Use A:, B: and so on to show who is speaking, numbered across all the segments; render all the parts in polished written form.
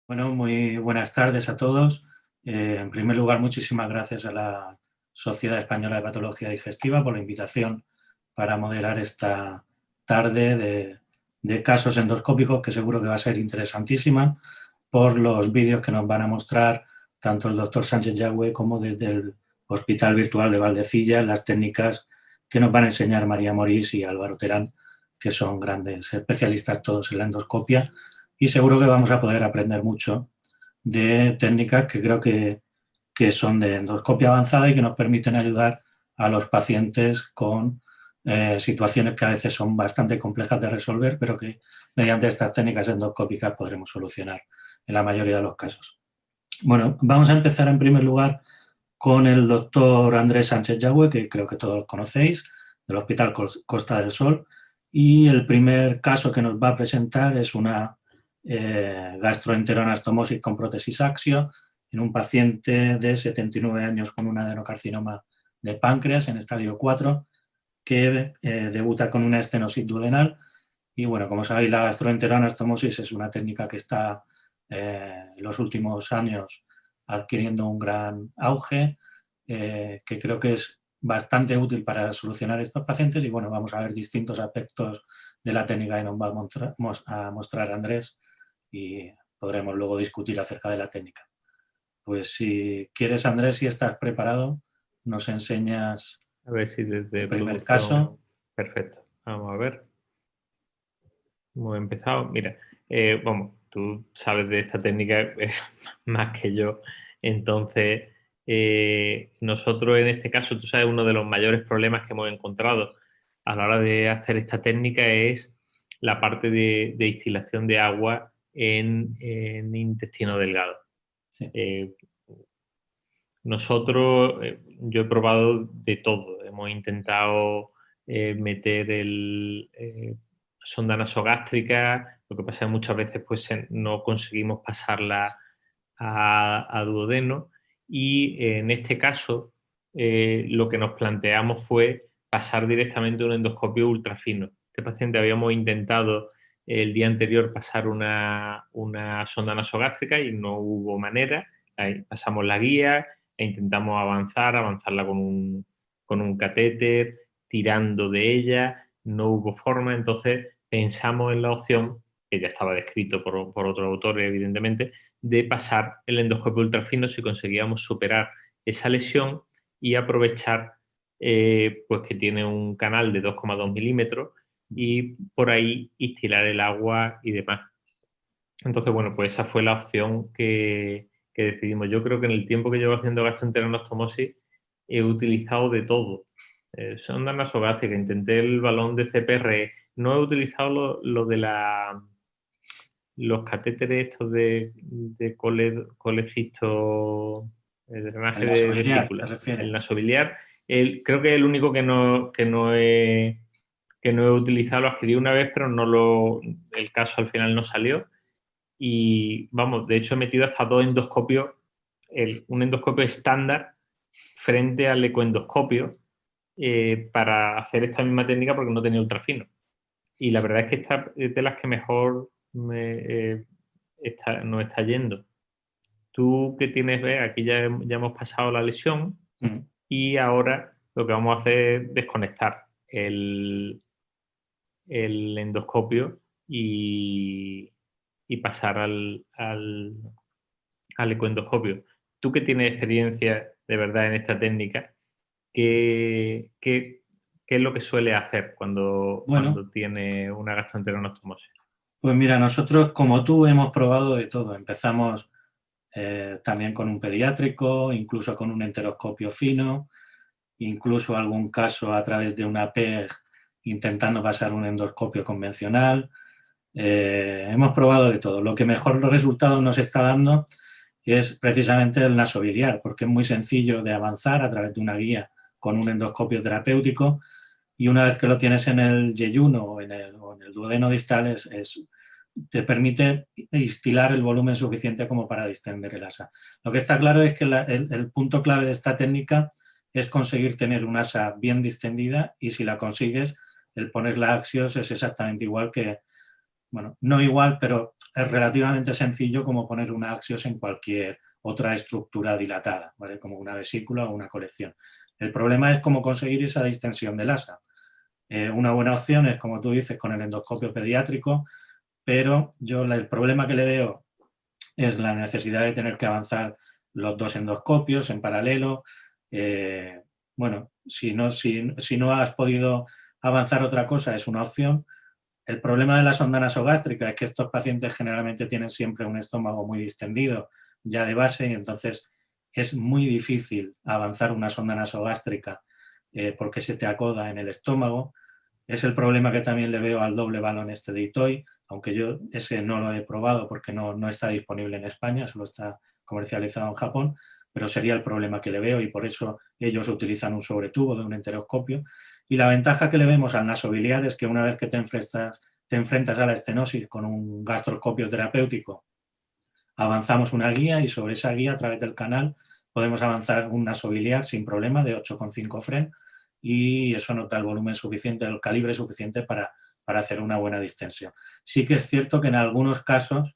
A: Bueno, muy buenas tardes a todos. En primer lugar, muchísimas gracias a la Sociedad Española de Patología Digestiva por la invitación para modelar esta tarde de casos endoscópicos, que seguro que va a ser interesantísima por los vídeos que nos van a mostrar tanto el doctor Sánchez Yagüe como desde el Hospital Virtual de Valdecilla, las técnicas que nos van a enseñar María Morís y Álvaro Terán, que son grandes especialistas todos en la endoscopia, y seguro que vamos a poder aprender mucho de técnicas que creo que son de endoscopia avanzada y que nos permiten ayudar a los pacientes con situaciones que a veces son bastante complejas de resolver, pero que mediante estas técnicas endoscópicas podremos solucionar en la mayoría de los casos. Bueno, vamos a empezar en primer lugar con el doctor Andrés Sánchez Yagüe, que creo que todos conocéis, del Hospital Costa del Sol, y el primer caso que nos va a presentar es una gastroenteroanastomosis con prótesis axio en un paciente de 79 años con un adenocarcinoma de páncreas en estadio 4 que debuta con una estenosis duodenal. Y bueno, como sabéis, la gastroenteroanastomosis es una técnica que está en los últimos años adquiriendo un gran auge, que creo que es bastante útil para solucionar estos pacientes. Y bueno, vamos a ver distintos aspectos de la técnica que nos va a mostrar Andrés y podremos luego discutir acerca de la técnica. Pues si quieres, Andrés, si estás preparado, nos enseñas
B: A ver si desde
A: el primer
B: producción...
A: caso.
B: Perfecto. Vamos a ver. Hemos empezado. Mira, vamos, tú sabes de esta técnica más que yo. Entonces, nosotros en este caso, tú sabes, uno de los mayores problemas que hemos encontrado a la hora de hacer esta técnica es la parte de distilación de agua en intestino delgado.
A: Sí.
B: Nosotros, yo he probado de todo. Hemos intentado meter sonda nasogástrica, lo que pasa es que muchas veces pues, no conseguimos pasarla a duodeno, y en este caso lo que nos planteamos fue pasar directamente un endoscopio ultrafino. Este paciente habíamos intentado el día anterior pasar una sonda nasogástrica y no hubo manera. Ahí pasamos la guía e intentamos avanzarla con un catéter, tirando de ella, no hubo forma. Entonces pensamos en la opción, que ya estaba descrito por otros autores evidentemente, de pasar el endoscopio ultrafino si conseguíamos superar esa lesión y aprovechar pues que tiene un canal de 2,2 milímetros y por ahí instilar el agua y demás. Entonces, bueno, pues esa fue la opción que decidimos. Yo creo que en el tiempo que llevo haciendo gastroenteroanastomosis he utilizado de todo. Sonda nasogástrica, intenté el balón de CPR, no he utilizado lo de los catéteres estos de colecisto, el drenaje
A: El
B: de
A: nasobiliar, ¿te
B: vesícula, el
A: refieres?
B: nasobiliar. Creo que es el único que no he utilizado. Lo adquirí una vez, pero el caso al final no salió. Y vamos, de hecho he metido hasta dos endoscopios, un endoscopio estándar frente al ecoendoscopio para hacer esta misma técnica porque no tenía ultrafino. Y la verdad es que esta es de las que mejor nos está yendo. Tú que tienes, aquí ya hemos pasado la lesión y ahora lo que vamos a hacer es desconectar el endoscopio y pasar al ecoendoscopio. Tú que tienes experiencia de verdad en esta técnica, ¿qué es lo que suele hacer cuando
A: Bueno,
B: tiene una gastroenteroanostomosis?
A: pues mira, nosotros como tú hemos probado de todo. Empezamos también con un pediátrico, incluso con un enteroscopio fino, incluso algún caso a través de una PEG intentando pasar un endoscopio convencional. Hemos probado de todo. Lo que mejor los resultados nos está dando es precisamente el nasobiliar, porque es muy sencillo de avanzar a través de una guía con un endoscopio terapéutico, y una vez que lo tienes en el yeyuno o en el duodeno distal te permite instilar el volumen suficiente como para distender el asa. Lo que está claro es que el punto clave de esta técnica es conseguir tener un asa bien distendida, y si la consigues, el poner la axios es exactamente igual que bueno, no igual, pero es relativamente sencillo como poner una axios en cualquier otra estructura dilatada, ¿vale? Como una vesícula o una colección. El problema es cómo conseguir esa distensión del asa. Una buena opción es, como tú dices, con el endoscopio pediátrico, pero yo el problema que le veo es la necesidad de tener que avanzar los dos endoscopios en paralelo. Bueno, si no has podido avanzar otra cosa, es una opción. El problema de la sonda nasogástrica es que estos pacientes generalmente tienen siempre un estómago muy distendido ya de base y entonces es muy difícil avanzar una sonda nasogástrica porque se te acoda en el estómago. Es el problema que también le veo al doble balón este de Itoy, aunque yo ese no lo he probado porque no está disponible en España, solo está comercializado en Japón, pero sería el problema que le veo y por eso ellos utilizan un sobretubo de un enteroscopio. Y la ventaja que le vemos al nasobiliar es que una vez que te enfrentas a la estenosis con un gastroscopio terapéutico, avanzamos una guía y sobre esa guía, a través del canal, podemos avanzar un nasobiliar sin problema de 8,5 Fren y eso nos da el volumen suficiente, el calibre suficiente para hacer una buena distensión. Sí que es cierto que en algunos casos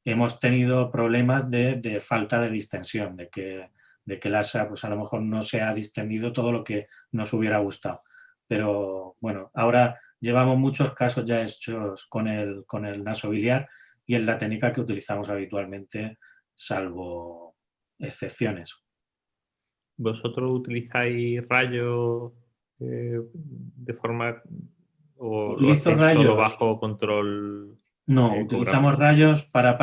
A: hemos tenido problemas de falta de distensión, de que el asa pues a lo mejor no se ha distendido todo lo que nos hubiera gustado. Pero bueno, ahora llevamos muchos casos ya hechos con el nasobiliar y es la técnica que utilizamos habitualmente, salvo excepciones.
B: ¿Vosotros utilizáis rayos de forma o lo
A: Utilizo
B: hacéis solo
A: rayos.
B: bajo control
A: No, utilizamos
B: ecográfico?
A: rayos para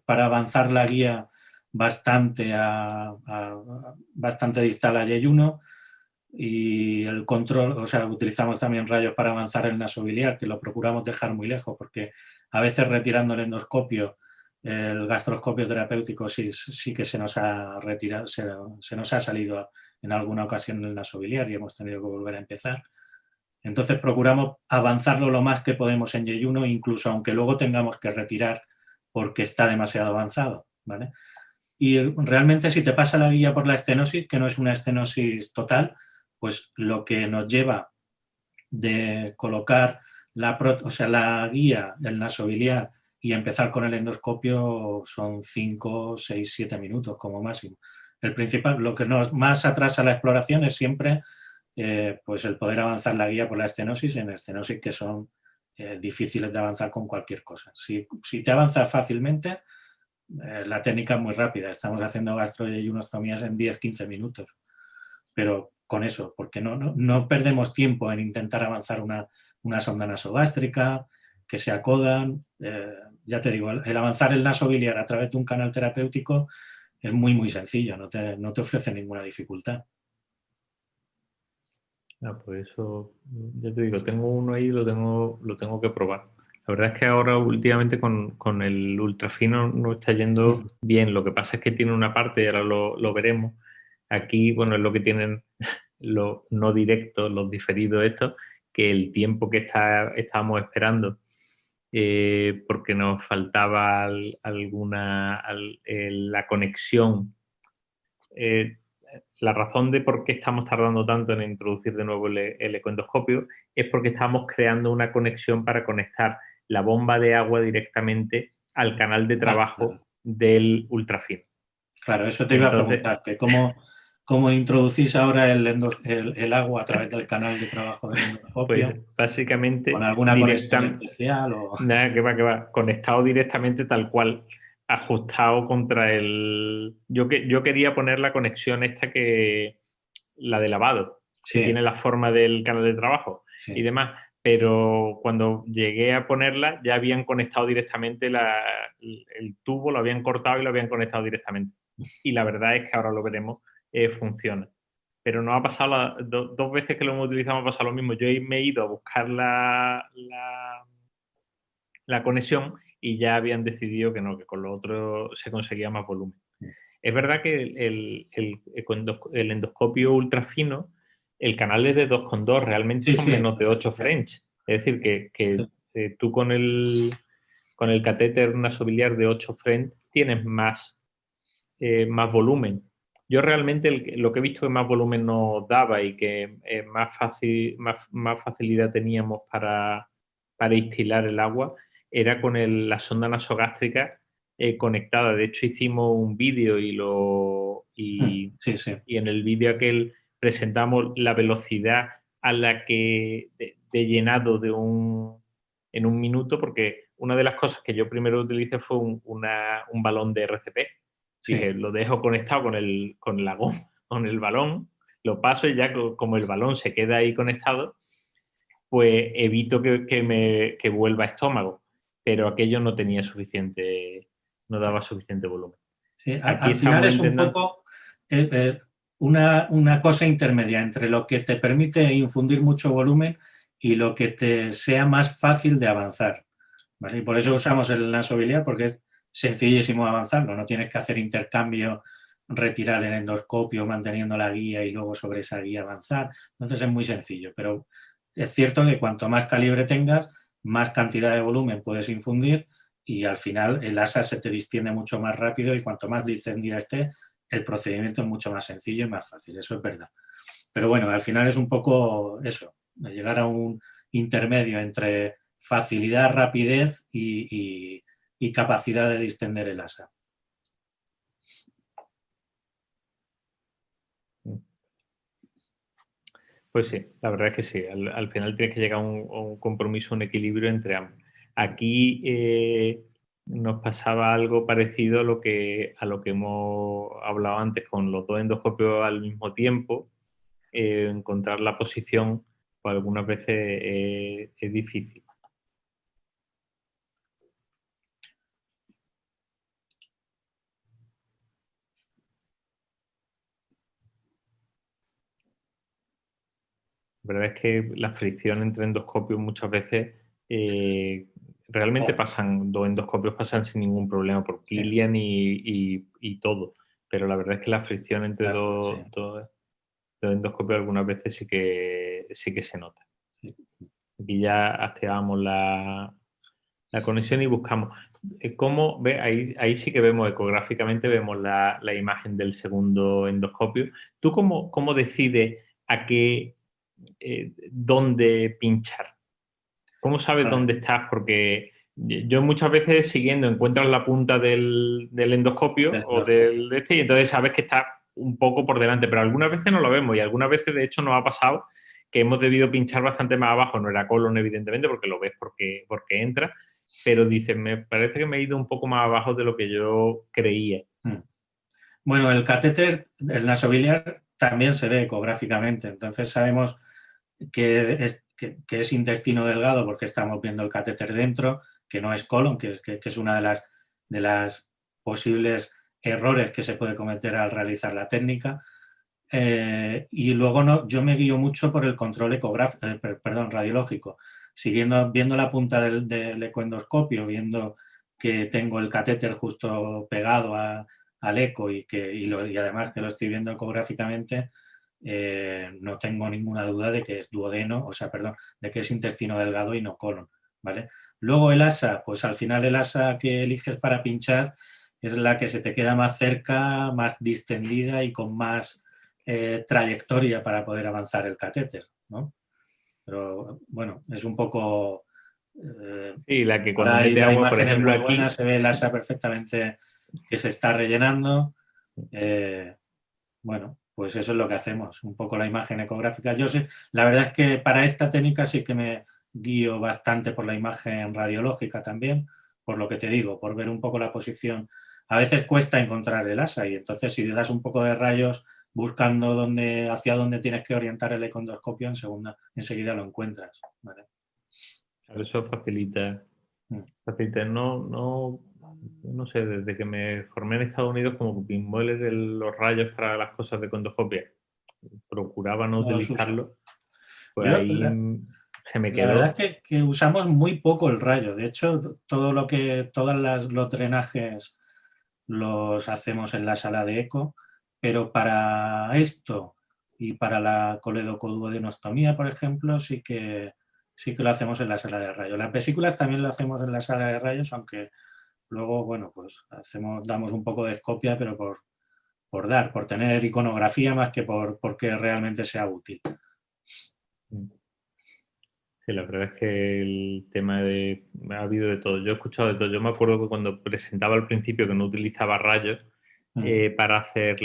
A: para avanzar la guía bastante bastante distal a Y1 y el control, o sea, utilizamos también rayos para avanzar el nasobiliar, que lo procuramos dejar muy lejos, porque a veces retirando el endoscopio, el gastroscopio terapéutico sí que se nos ha retirado, se nos ha salido en alguna ocasión el nasobiliar y hemos tenido que volver a empezar. Entonces procuramos avanzarlo lo más que podemos en Y1, incluso aunque luego tengamos que retirar porque está demasiado avanzado, ¿vale? Y realmente si te pasa la guía por la estenosis, que no es una estenosis total, pues lo que nos lleva de colocar la guía, el nasobiliar y empezar con el endoscopio son 5, 6, 7 minutos como máximo. El principal, lo que nos más atrasa la exploración es siempre pues el poder avanzar la guía por la estenosis en estenosis que son difíciles de avanzar con cualquier cosa. Si te avanzas fácilmente, la técnica es muy rápida. Estamos haciendo gastroyeyunostomías en 10-15 minutos. Pero con eso, porque no perdemos tiempo en intentar avanzar una sonda nasogástrica, que se acodan. Ya te digo, el avanzar el nasobiliar a través de un canal terapéutico es muy, muy sencillo, no te ofrece ninguna dificultad.
B: Pues eso, ya te digo, tengo uno ahí, lo tengo que probar. La verdad es que ahora últimamente con el ultrafino no está yendo bien. Lo que pasa es que tiene una parte, y ahora lo veremos. Aquí, bueno, es lo que tienen los no directos, los diferidos estos, que el tiempo que estábamos esperando, porque nos faltaba la conexión. La razón de por qué estamos tardando tanto en introducir de nuevo el ecoendoscopio es porque estamos creando una conexión para conectar la bomba de agua directamente al canal de trabajo del ultrafino.
A: Claro, eso te iba a
B: Entonces,
A: preguntar, que cómo introducís ahora el agua a través del canal de trabajo del
B: pues
A: endoscopio,
B: básicamente
A: con alguna conexión especial o...
B: nada, que va, conectado directamente tal cual, ajustado contra el... Yo quería poner la conexión esta la de lavado, que
A: Sí,
B: tiene la forma del canal de trabajo
A: sí.
B: y demás, pero cuando llegué a ponerla ya habían conectado directamente el tubo, lo habían cortado y lo habían conectado directamente. Y la verdad es que ahora lo veremos, funciona. Pero nos ha pasado dos veces que lo hemos utilizado, me ha pasado lo mismo. Yo me he ido a buscar la conexión y ya habían decidido que no, que con lo otro se conseguía más volumen. Es verdad que el endoscopio ultrafino, el canal es de 2,2, realmente
A: Sí,
B: son
A: sí.
B: menos de 8 French. Es decir, que tú con el catéter nasobiliar de 8 French tienes más volumen. Yo realmente lo que he visto que más volumen nos daba y que más facilidad teníamos para instilar el agua era con la sonda nasogástrica conectada. De hecho, hicimos un vídeo y
A: Sí, sí.
B: en el vídeo aquel presentamos la velocidad a la que de llenado en un minuto, porque una de las cosas que yo primero utilicé fue un balón de RCP.
A: Sí.
B: Dije, lo dejo conectado con la goma, con el balón, lo paso y ya como el balón se queda ahí conectado, pues evito que vuelva a estómago. Pero aquello no tenía suficiente, no daba suficiente volumen.
A: Sí,
B: Aquí
A: al final
B: estamos
A: es un
B: intentando...
A: poco una cosa intermedia entre lo que te permite infundir mucho volumen y lo que te sea más fácil de avanzar, ¿vale? Y por eso usamos el nasobiliar, porque es sencillísimo avanzarlo, no tienes que hacer intercambio, retirar el endoscopio manteniendo la guía y luego sobre esa guía avanzar. Entonces es muy sencillo, pero es cierto que cuanto más calibre tengas, más cantidad de volumen puedes infundir y al final el asa se te distiende mucho más rápido y cuanto más distendida esté, el procedimiento es mucho más sencillo y más fácil, eso es verdad. Pero bueno, al final es un poco eso, llegar a un intermedio entre facilidad, rapidez y capacidad de distender el asa.
B: Pues sí, la verdad es que sí. Al final tienes que llegar a un compromiso, un equilibrio entre ambos. Aquí nos pasaba algo parecido a lo que hemos hablado antes con los dos endoscopios al mismo tiempo. Encontrar la posición, pues algunas veces es difícil. La verdad es que la fricción entre endoscopios muchas veces realmente dos endoscopios pasan sin ningún problema por Kilian y todo, pero la verdad es que la fricción entre dos endoscopios algunas veces sí que se nota. Aquí ya activamos la conexión y buscamos. ¿Cómo ve? Ahí sí que vemos ecográficamente, vemos la imagen del segundo endoscopio. ¿Tú cómo decides a qué, dónde pinchar? ¿Cómo sabes dónde estás? Porque yo muchas veces siguiendo encuentras la punta del endoscopio o del y entonces sabes que está un poco por delante, pero algunas veces no lo vemos y algunas veces de hecho nos ha pasado que hemos debido pinchar bastante más abajo. No era colon evidentemente porque lo ves porque entra, pero dices, me parece que me he ido un poco más abajo de lo que yo creía.
A: Bueno, el catéter, el nasobiliar, también se ve ecográficamente, entonces sabemos que es intestino delgado porque estamos viendo el catéter dentro, que no es colon, que es una de las posibles errores que se puede cometer al realizar la técnica. Y luego yo me guío mucho por el control radiológico, viendo la punta del ecoendoscopio, viendo que tengo el catéter justo pegado al eco y además que lo estoy viendo ecográficamente, no tengo ninguna duda de que es duodeno, de que es intestino delgado y no colon, ¿vale? Luego el asa, pues al final el asa que eliges para pinchar es la que se te queda más cerca, más distendida y con más trayectoria para poder avanzar el catéter, ¿no? Pero bueno, es un poco...
B: Sí, la que cuando
A: ahora
B: mete
A: la
B: agua, por
A: imagen es
B: ejemplo,
A: muy buena,
B: aquí...
A: se ve el asa perfectamente que se está rellenando. Bueno, pues eso es lo que hacemos, un poco la imagen ecográfica. Yo sé, la verdad es que para esta técnica sí que me guío bastante por la imagen radiológica también, por lo que te digo, por ver un poco la posición. A veces cuesta encontrar el asa y entonces si le das un poco de rayos buscando hacia dónde tienes que orientar el econdoscopio, enseguida lo encuentras, ¿vale?
B: Eso facilita. No sé, desde que me formé en Estados Unidos, como que los rayos para las cosas de condoscopia, procuraba no utilizarlo, pues
A: Yo,
B: ahí se me
A: la verdad
B: quedó.
A: es que usamos muy poco el rayo. De hecho, todos los drenajes los hacemos en la sala de eco, pero para esto y para la coledocoduodenostomía, por ejemplo, sí que lo hacemos en la sala de rayos. Las vesículas también lo hacemos en la sala de rayos, aunque luego, bueno, pues damos un poco de escopia, pero por tener iconografía más que porque realmente sea útil.
B: Sí, la verdad es que el tema ha habido de todo. Yo he escuchado de todo. Yo me acuerdo que cuando presentaba al principio que no utilizaba rayos para hacer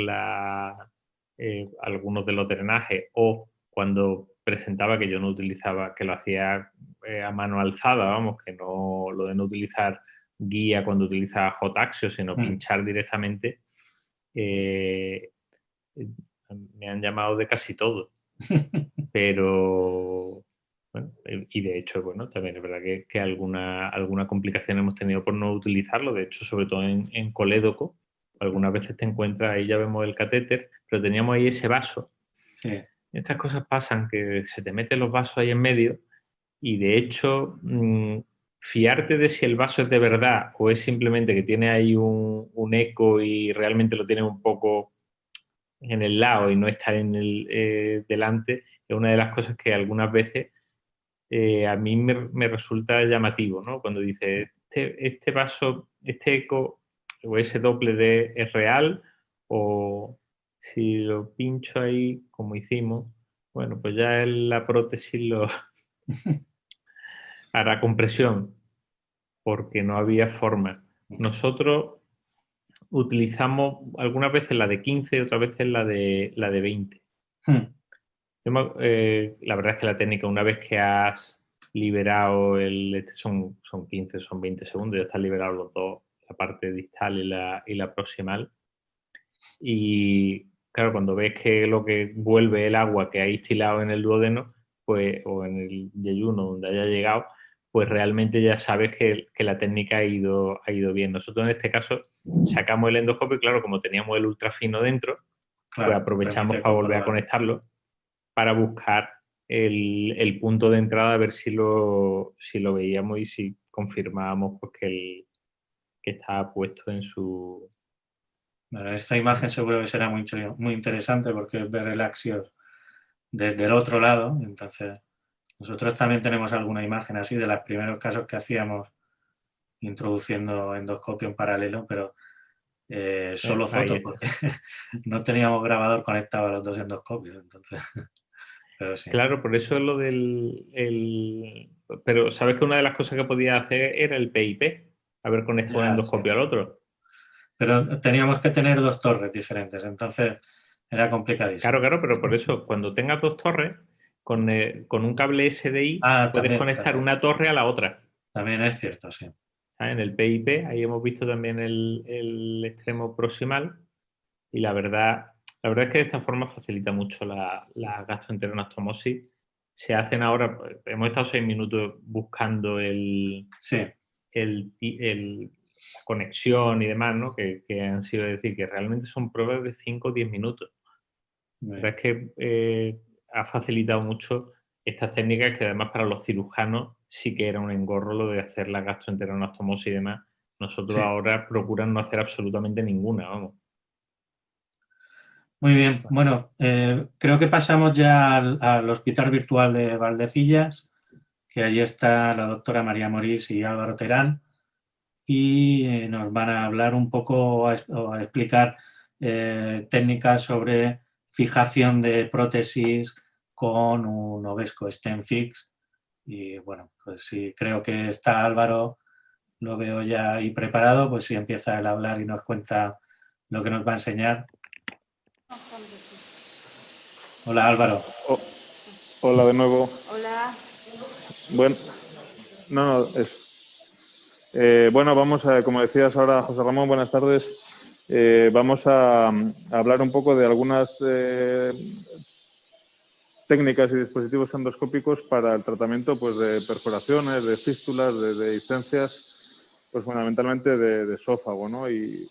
B: algunos de los drenajes, o cuando presentaba que yo no utilizaba, que lo hacía a mano alzada, vamos, que no lo de no utilizar guía cuando utilizaba Hotaxio, sino pinchar directamente, me han llamado de casi todo. Pero, bueno, y de hecho, bueno, también es verdad que alguna complicación hemos tenido por no utilizarlo. De hecho, sobre todo en colédoco, algunas veces te encuentras, ahí ya vemos el catéter, pero teníamos ahí ese vaso.
A: Sí.
B: Estas cosas pasan, que se te meten los vasos ahí en medio y de hecho, fiarte de si el vaso es de verdad o es simplemente que tiene ahí un eco y realmente lo tiene un poco en el lado y no está en el delante, es una de las cosas que algunas veces a mí me resulta llamativo, ¿no? Cuando dice, este vaso, este eco o ese doble D es real, o si lo pincho ahí, como hicimos, bueno, pues ya la prótesis lo hará compresión, porque no había forma. Nosotros utilizamos algunas veces la de 15 y otras veces la de 20. La verdad es que la técnica, una vez que has liberado son 15, son 20 segundos, ya están liberados los dos, la parte distal y la proximal. Y claro, cuando ves que lo que vuelve el agua que ha instilado en el duodeno, pues, o en el yeyuno donde haya llegado, pues realmente ya sabes que la técnica ha ido bien. Nosotros en este caso sacamos el endoscopio y claro, como teníamos el ultrafino dentro,
A: Claro,
B: pues aprovechamos para volver a conectarlo para buscar el punto de entrada, a ver si lo veíamos y si confirmábamos pues, que estaba puesto en su...
A: Bueno, esta imagen seguro que será muy interesante porque es ver el Axios desde el otro lado. Entonces, nosotros también tenemos alguna imagen así de los primeros casos que hacíamos introduciendo endoscopio en paralelo, pero solo fotos porque no teníamos grabador conectado a los dos endoscopios. Entonces, pero sí.
B: Claro, por eso es lo del... Pero sabes que una de las cosas que podía hacer era el PIP, haber conectado un endoscopio al otro.
A: Pero teníamos que tener dos torres diferentes, entonces era complicadísimo.
B: Claro, pero por eso, cuando tengas dos torres, con un cable SDI puedes
A: también,
B: conectar
A: claro.
B: una torre a la otra.
A: También es cierto, sí.
B: En el PIP, ahí hemos visto también el extremo proximal y la verdad es que de esta forma facilita mucho la gastroenteroanastomosis. Se hacen ahora, hemos estado 6 minutos buscando la conexión y demás, ¿no? Que han sido decir que realmente son pruebas de 5 o 10 minutos. La verdad es que ha facilitado mucho estas técnicas que además para los cirujanos sí que era un engorro lo de hacer la gastroenteroanastomosis y demás. Nosotros ahora procuran no hacer absolutamente ninguna, vamos.
A: Muy bien, bueno, creo que pasamos ya al Hospital Virtual de Valdecillas, que allí está la doctora María Morís y Álvaro Terán, y nos van a hablar un poco o a explicar técnicas sobre fijación de prótesis con un Ovesco Stem Fix. Y bueno, pues si creo que está Álvaro, lo veo ya ahí preparado, pues si empieza él a hablar y nos cuenta lo que nos va a enseñar. Hola Álvaro.
C: Hola de nuevo.
D: Hola.
C: Bueno, bueno, vamos a, como decías ahora, José Ramón, buenas tardes. Vamos a hablar un poco de algunas técnicas y dispositivos endoscópicos para el tratamiento pues, de perforaciones, de fístulas, de discencias, pues fundamentalmente de esófago, ¿no? Y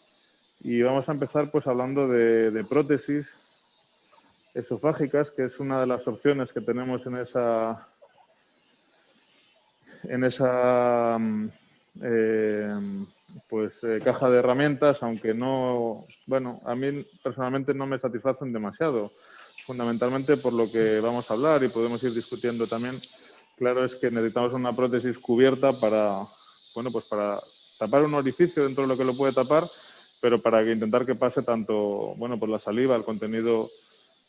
C: vamos a empezar pues hablando de prótesis esofágicas, que es una de las opciones que tenemos en esa caja de herramientas, aunque no, bueno, a mí personalmente no me satisfacen demasiado, fundamentalmente por lo que vamos a hablar y podemos ir discutiendo también. Claro es que necesitamos una prótesis cubierta para, bueno, pues para tapar un orificio dentro de lo que lo puede tapar, pero para intentar que pase tanto, bueno, por la saliva, el contenido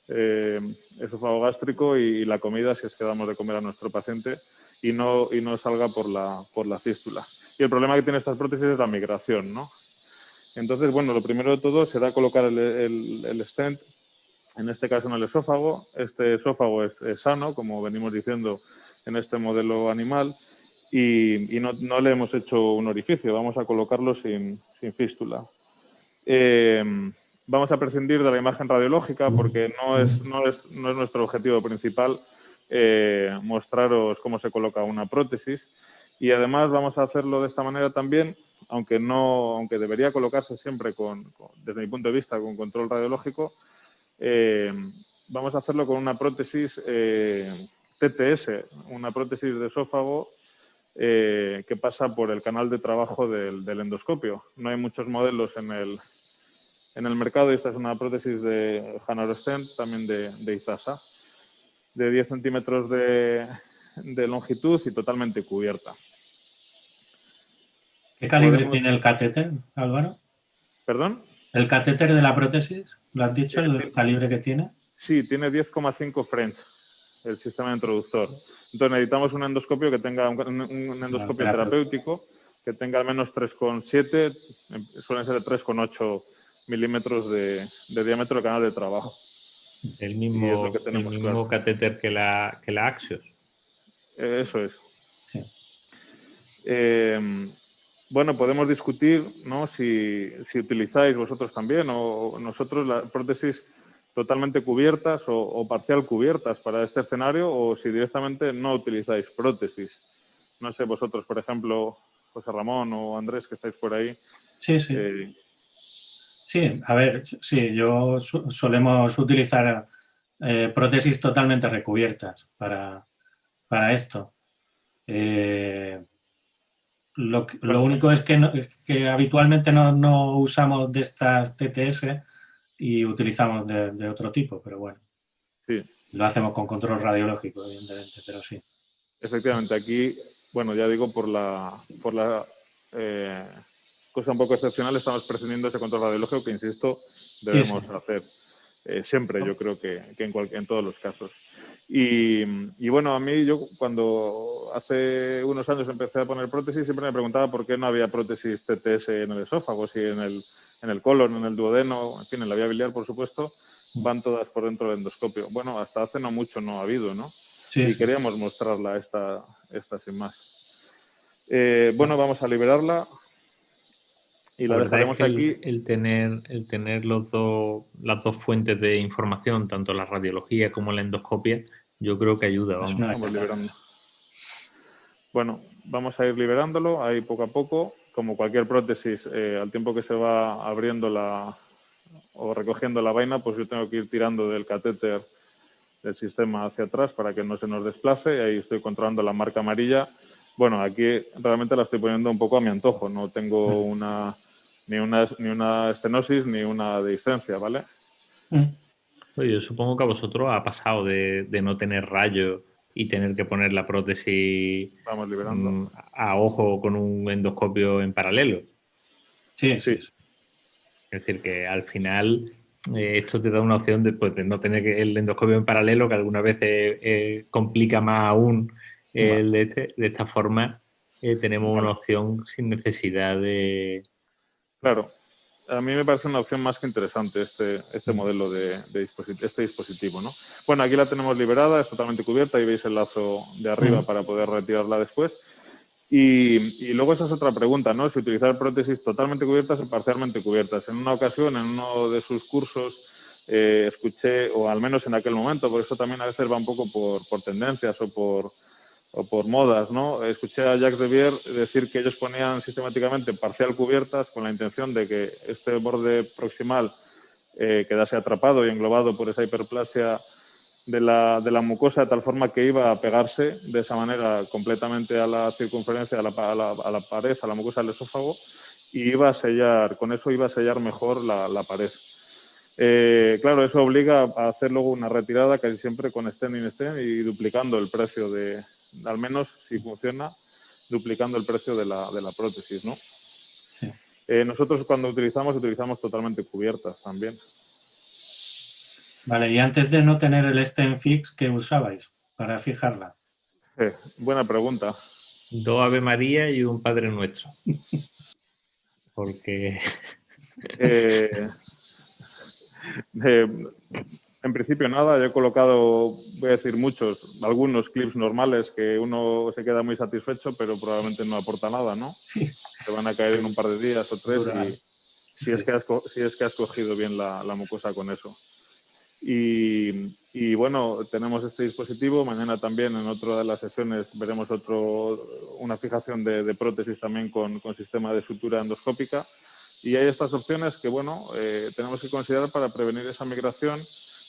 C: esófago gástrico y la comida, si es que damos de comer a nuestro paciente, y no salga por la fístula. Y el problema que tiene estas prótesis es la migración, ¿no? Entonces, bueno, lo primero de todo será colocar el stent, en este caso en el esófago. Este esófago es sano, como venimos diciendo en este modelo animal, y no le hemos hecho un orificio, vamos a colocarlo sin fístula. Vamos a prescindir de la imagen radiológica porque no es nuestro objetivo principal mostraros cómo se coloca una prótesis, y además vamos a hacerlo de esta manera también, aunque debería colocarse siempre desde mi punto de vista con control radiológico. Vamos a hacerlo con una prótesis TTS, una prótesis de esófago que pasa por el canal de trabajo del endoscopio. No hay muchos modelos en el mercado, y esta es una prótesis de Hanar-Stent, también de Izasa, de 10 centímetros de longitud y totalmente cubierta.
A: ¿Qué calibre tiene el catéter, Álvaro?
C: ¿Perdón?
A: ¿El catéter de la prótesis? ¿Lo has dicho, el calibre que tiene?
C: Sí, tiene 10,5 French, el sistema introductor. Entonces necesitamos un endoscopio que tenga un endoscopio terapéutico que tenga al menos 3,7, suelen ser 3,8 milímetros de diámetro de canal de trabajo.
B: El mismo claro, catéter que la Axios.
C: Eso es.
A: Sí.
C: Bueno, podemos discutir, ¿no?, si utilizáis vosotros también o nosotros las prótesis totalmente cubiertas o parcial cubiertas para este escenario, o si directamente no utilizáis prótesis. No sé, vosotros, por ejemplo, José Ramón o Andrés, que estáis por ahí.
A: Sí, sí. Sí, a ver, sí, solemos utilizar prótesis totalmente recubiertas para esto. Lo único es que habitualmente no usamos de estas TTS y utilizamos de otro tipo, pero bueno.
C: Sí.
A: Lo hacemos con control radiológico, evidentemente, pero sí.
C: Efectivamente, aquí, bueno, ya digo, por la cosa un poco excepcional, estamos prescindiendo de ese control radiológico que, insisto, debemos hacer siempre, yo creo que en todos los casos. Y bueno, a mí, yo cuando hace unos años empecé a poner prótesis, siempre me preguntaba por qué no había prótesis TTS en el esófago, si en el colon, en el duodeno, en fin, en la vía biliar, por supuesto, van todas por dentro del endoscopio. Bueno, hasta hace no mucho no ha habido, ¿no? Sí, y queríamos mostrarla esta sin más. Bueno, vamos a liberarla y la dejaremos aquí.
B: El tener las dos fuentes de información, tanto la radiología como la endoscopia, yo creo que ayuda.
C: Vamos liberando. Bueno, vamos a ir liberándolo ahí poco a poco. Como cualquier prótesis, al tiempo que se va abriendo o recogiendo la vaina, pues yo tengo que ir tirando del catéter del sistema hacia atrás para que no se nos desplace. Ahí estoy controlando la marca amarilla. Bueno, aquí realmente la estoy poniendo un poco a mi antojo. No tengo ni una estenosis ni una dehiscencia, ¿vale?
B: Yo supongo que a vosotros ha pasado de no tener rayo y tener que poner la prótesis
C: Vamos liberando
B: a ojo con un endoscopio en paralelo.
A: Sí, sí.
B: Es decir, que al final esto te da una opción de no tener el endoscopio en paralelo, que algunas veces complica más aún de esta forma. Tenemos una opción sin necesidad de...
C: Claro, a mí me parece una opción más que interesante este modelo de dispositivo, ¿no? Bueno, aquí la tenemos liberada, es totalmente cubierta, ahí veis el lazo de arriba para poder retirarla después. Y luego esa es otra pregunta, ¿no? Si utilizar prótesis totalmente cubiertas o parcialmente cubiertas. En una ocasión, en uno de sus cursos, escuché, o al menos en aquel momento, por eso también a veces va un poco por tendencias o por modas, ¿no? Escuché a Jacques de Vier decir que ellos ponían sistemáticamente parcial cubiertas con la intención de que este borde proximal quedase atrapado y englobado por esa hiperplasia de la mucosa, de tal forma que iba a pegarse de esa manera completamente a la circunferencia, a la pared, a la mucosa del esófago, y iba a sellar, con eso iba a sellar mejor la pared. Claro, eso obliga a hacer luego una retirada casi siempre con stent in stent y duplicando el precio al menos si funciona, duplicando el precio de la prótesis, ¿no?
A: Sí.
C: Nosotros cuando utilizamos totalmente cubiertas también.
A: Vale, y antes de no tener el stent fix, ¿qué usabais para fijarla?
C: Buena pregunta.
B: 2 Ave María y un Padre Nuestro. Porque...
C: En principio nada, yo he colocado, voy a decir muchos, algunos clips normales que uno se queda muy satisfecho, pero probablemente no aporta nada, ¿no? Te van a caer en un par de días o 3 y si es que has cogido bien la mucosa con eso. Y bueno, tenemos este dispositivo. Mañana también en otra de las sesiones veremos una fijación de prótesis también con sistema de sutura endoscópica. Y hay estas opciones que, bueno, tenemos que considerar para prevenir esa migración.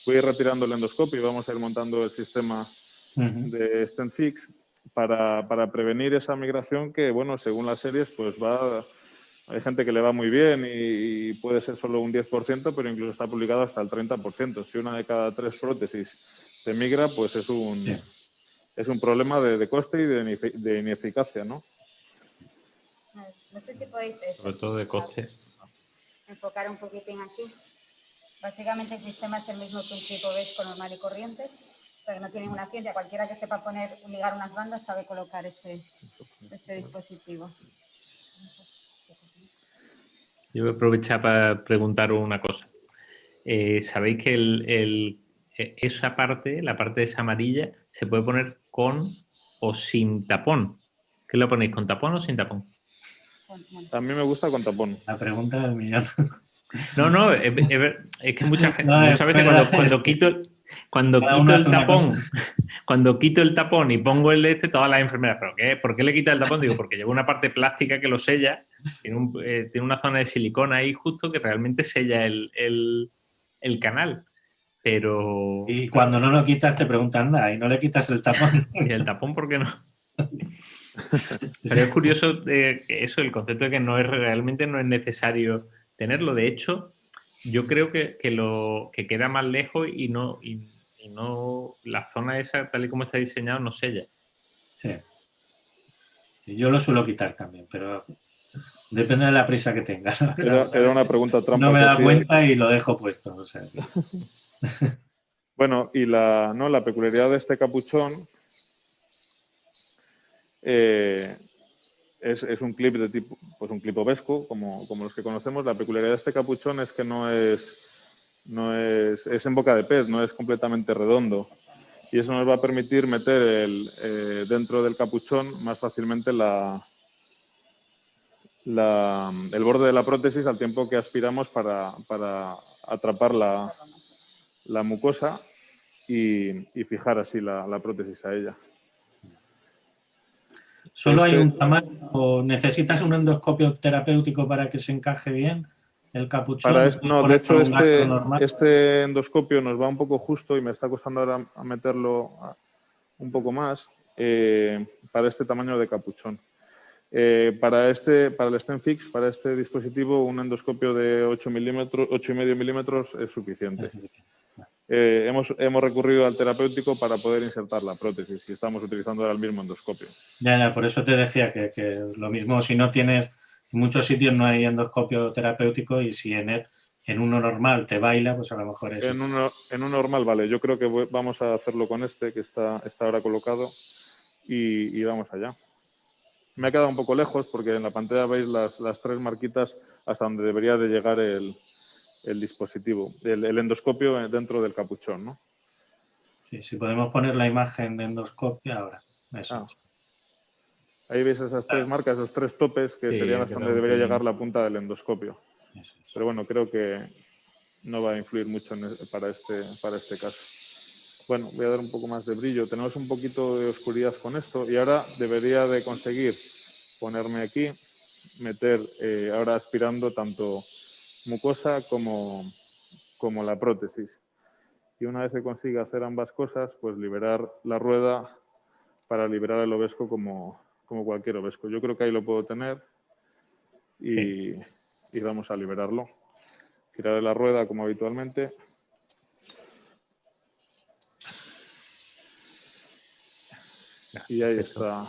C: Voy a ir retirando el endoscopio y vamos a ir montando el sistema de StentFix para prevenir esa migración que, bueno, según las series, pues hay gente que le va muy bien y puede ser solo un 10%, pero incluso está publicado hasta el 30%. Si una de cada 3 prótesis se migra, pues es un problema de coste y de ineficacia, ¿no?
D: No sé si podéis
B: Sobre todo de coste.
D: enfocar un poquitín aquí. Básicamente el sistema es el mismo que un clip Vesco normal y corriente, pero no tiene una ciencia. Cualquiera que sepa ligar unas bandas sabe colocar este dispositivo.
B: Yo voy a aprovechar para preguntaros una cosa. ¿Sabéis que esa parte, la parte de esa amarilla, se puede poner con o sin tapón? ¿Qué lo ponéis, con tapón o sin tapón?
C: A mí me gusta con tapón.
A: La pregunta del millón.
B: No, es que muchas veces cuando
A: Cada
B: quito
A: uno
B: el
A: hace una
B: tapón,
A: cosa.
B: cuando quito el tapón y pongo todas las enfermeras, ¿pero qué? ¿Por qué le quita el tapón? Digo, porque lleva una parte plástica que lo sella, tiene una zona de silicona ahí justo que realmente sella el canal. Pero...
A: Y cuando no lo quitas te preguntan, anda, y no le quitas el tapón.
B: ¿Y el tapón por qué no? Pero es curioso que eso, el concepto de que realmente no es necesario tenerlo. De hecho, yo creo que queda más lejos y no la zona esa, tal y como está diseñado, no sella.
A: Sí. Sí, yo lo suelo quitar también, pero depende de la prisa que tengas.
C: Era una pregunta trampa.
A: No me
C: que
A: da
C: hacía.
A: cuenta y lo dejo puesto. O sea.
C: Bueno, y la peculiaridad de este capuchón es un clip de tipo, pues un clip Vesco, como los que conocemos. La peculiaridad de este capuchón es que es en boca de pez, no es completamente redondo. Y eso nos va a permitir meter dentro del capuchón más fácilmente el borde de la prótesis al tiempo que aspiramos para atrapar la mucosa y fijar así la prótesis a ella.
A: ¿Solo hay un tamaño o necesitas un endoscopio terapéutico para que se encaje bien el capuchón?
C: No, de hecho
A: normal?
C: este endoscopio nos va un poco justo y me está costando ahora a meterlo un poco más para este tamaño de capuchón. Para el StentFix, para este dispositivo, un endoscopio de 8,5 milímetros es suficiente. Hemos recurrido al terapéutico para poder insertar la prótesis y estamos utilizando ahora el mismo endoscopio.
A: Ya, por eso te decía que lo mismo, si no tienes, en muchos sitios no hay endoscopio terapéutico y si en uno normal te baila, pues a lo mejor es...
C: En uno normal, vale. Yo creo que vamos a hacerlo con este que está ahora colocado y vamos allá. Me ha quedado un poco lejos porque en la pantalla veis las 3 marquitas hasta donde debería de llegar el dispositivo, el endoscopio dentro del capuchón, ¿no?
A: Sí, si podemos poner la imagen de endoscopio ahora. Eso.
C: Ahí veis esas 3 marcas, esos 3 topes que serían hasta donde debería llegar la punta del endoscopio. Pero bueno, creo que no va a influir mucho para este caso. Bueno, voy a dar un poco más de brillo. Tenemos un poquito de oscuridad con esto y ahora debería de conseguir ponerme aquí, meter ahora aspirando tanto mucosa como la prótesis. Y una vez que consiga hacer ambas cosas, pues liberar la rueda para liberar el ovesco como cualquier ovesco. Yo creo que ahí lo puedo tener y vamos a liberarlo. Girar la rueda como habitualmente. Y ahí está.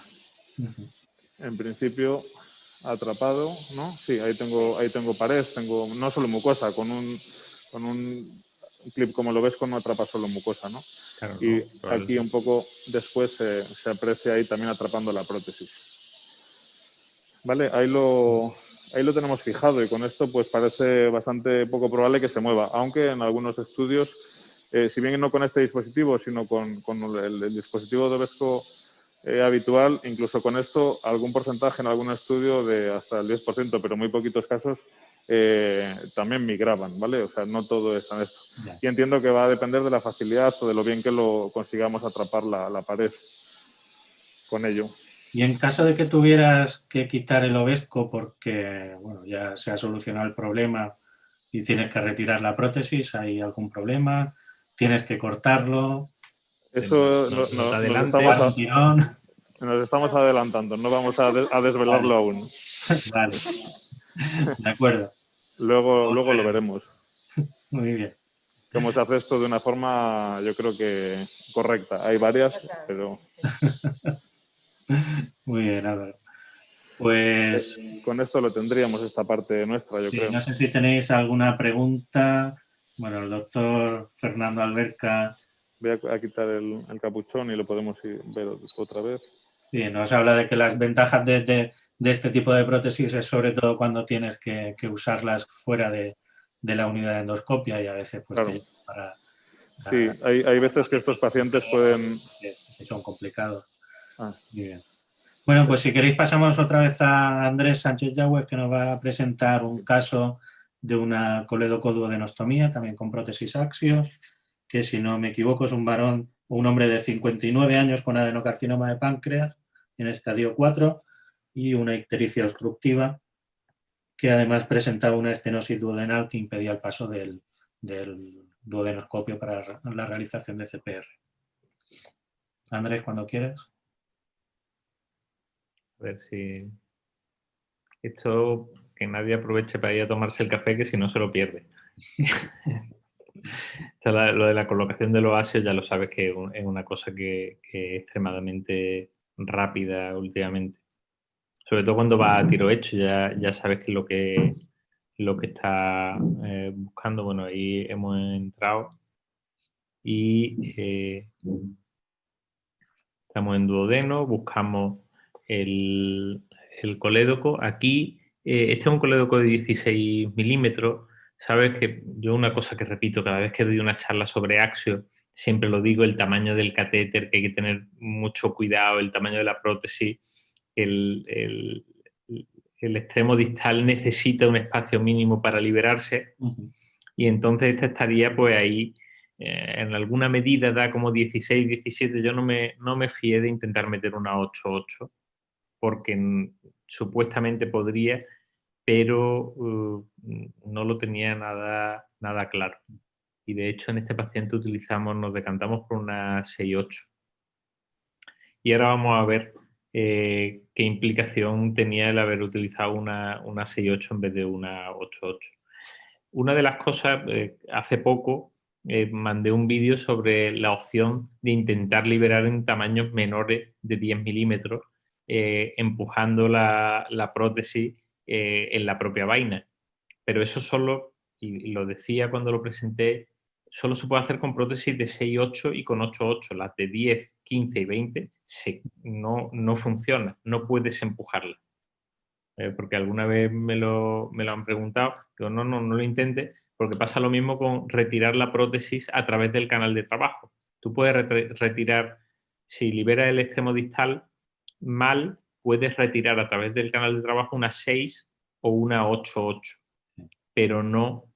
C: En principio atrapado, ¿no? Sí, ahí tengo pared, tengo no solo mucosa, con un clip como lo ves con una trapa solo mucosa, ¿no?
B: Claro,
C: Y
B: no,
C: aquí un poco después se aprecia ahí también atrapando la prótesis. Vale, ahí lo tenemos fijado y con esto pues parece bastante poco probable que se mueva, aunque en algunos estudios, si bien no con este dispositivo, sino con el dispositivo de Ovesco habitual, incluso con esto algún porcentaje en algún estudio de hasta el 10%, pero muy poquitos casos, también migraban, ¿vale? O sea, no todo es en esto.
A: Ya.
C: Y entiendo que va a depender de la facilidad o de lo bien que lo consigamos atrapar la pared con ello.
A: Y en caso de que tuvieras que quitar el Ovesco porque bueno, ya se ha solucionado el problema y tienes que retirar la prótesis, ¿hay algún problema? ¿Tienes que cortarlo?
C: Eso
B: no te adelante.
A: ¿Dar un tirón?
C: nos estamos adelantando, no vamos a desvelarlo
A: Vale.
C: aún.
A: Vale, de acuerdo,
C: Luego lo veremos.
A: muy bien.
C: Cómo se hace esto de una forma, yo creo que correcta. Hay varias, pero...
A: Muy bien, Álvaro. Pues
C: con esto lo tendríamos esta parte nuestra, yo
A: sí,
C: creo.
A: no sé si tenéis alguna pregunta. Bueno, el doctor Fernando Alberca
C: Voy a quitar el capuchón y lo podemos ver otra vez.
A: sí, nos habla de que las ventajas de este tipo de prótesis es sobre todo cuando tienes que usarlas fuera de la unidad de endoscopia y a veces pues
C: Claro.
A: para
C: Sí, hay veces que estos pacientes pueden...
A: que son complicados.
C: Ah.
A: Muy bien. Bueno, pues si queréis pasamos otra vez a Andrés Sánchez Yagüez, que nos va a presentar un caso de una coledocoduodenostomía, también con prótesis axios, que si no me equivoco es un varón, un hombre de 59 años con adenocarcinoma de páncreas en estadio 4 y una ictericia obstructiva, que además presentaba una estenosis duodenal que impedía el paso del duodenoscopio para la realización de CPR. Andrés, cuando quieras.
B: A ver si... Esto, que nadie aproveche para ir a tomarse el café, que si no se lo pierde. Lo de la colocación de los asios ya lo sabes que es una cosa que es extremadamente rápida últimamente. Sobre todo cuando va a tiro hecho, ya sabes que lo que está buscando. Bueno, ahí hemos entrado y estamos en duodeno, buscamos el colédoco. Aquí, este es un colédoco de 16 milímetros. Sabes que yo una cosa que repito cada vez que doy una charla sobre axio, siempre lo digo, el tamaño del catéter, que hay que tener mucho cuidado, el tamaño de la prótesis, el extremo distal necesita un espacio mínimo para liberarse y entonces esta estaría pues ahí en alguna medida da como 16, 17, yo no me fié de intentar meter una 8.8 porque supuestamente podría, pero no lo tenía nada claro. Y de hecho en este paciente nos decantamos por una 6.8. Y ahora vamos a ver qué implicación tenía el haber utilizado una 6.8 en vez de una 8.8. Una de las cosas, hace poco mandé un vídeo sobre la opción de intentar liberar en tamaños menores de 10 milímetros, empujando la prótesis en la propia vaina. Pero eso solo, y lo decía cuando lo presenté, solo se puede hacer con prótesis de 6.8 y con 8.8. Las de 10, 15 y 20 no funcionan, no puedes empujarlas. Porque alguna vez me lo han preguntado, digo, no lo intentes, porque pasa lo mismo con retirar la prótesis a través del canal de trabajo. Tú puedes retirar, si liberas el extremo distal mal, puedes retirar a través del canal de trabajo una 6 o una 8.8, pero no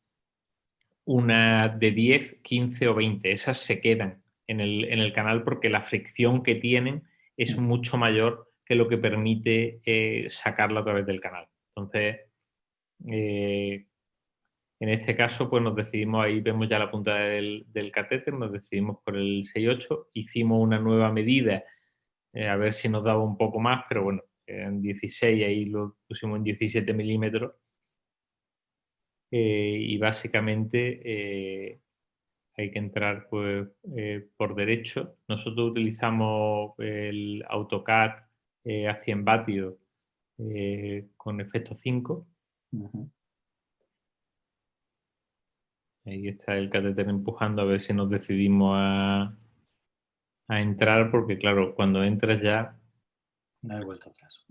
B: una de 10, 15 o 20. Esas se quedan en el canal porque la fricción que tienen es mucho mayor que lo que permite sacarla a través del canal. Entonces, en este caso, pues nos decidimos, ahí vemos ya la punta del catéter, nos decidimos por el 6.8, hicimos una nueva medida, a ver si nos daba un poco más, pero bueno, en 16, ahí lo pusimos en 17 milímetros. Y básicamente hay que entrar pues, por derecho. Nosotros utilizamos el AutoCAD a 100 vatios con efecto 5. Ahí está el catéter empujando a ver si nos decidimos a entrar, porque claro, cuando entras ya
A: No hay vuelta atrás.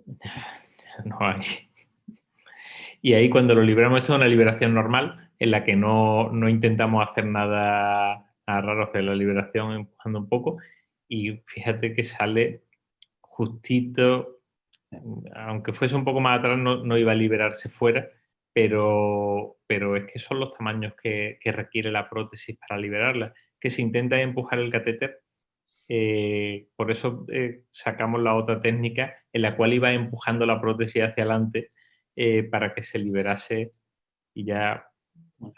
B: no hay. Y ahí cuando lo liberamos, esto es una liberación normal, en la que no intentamos hacer nada raro, hacer la liberación empujando un poco, y fíjate que sale justito, aunque fuese un poco más atrás, no iba a liberarse fuera, pero es que son los tamaños que requiere la prótesis para liberarla, que si intenta empujar el catéter, por eso sacamos la otra técnica en la cual iba empujando la prótesis hacia adelante para que se liberase, y ya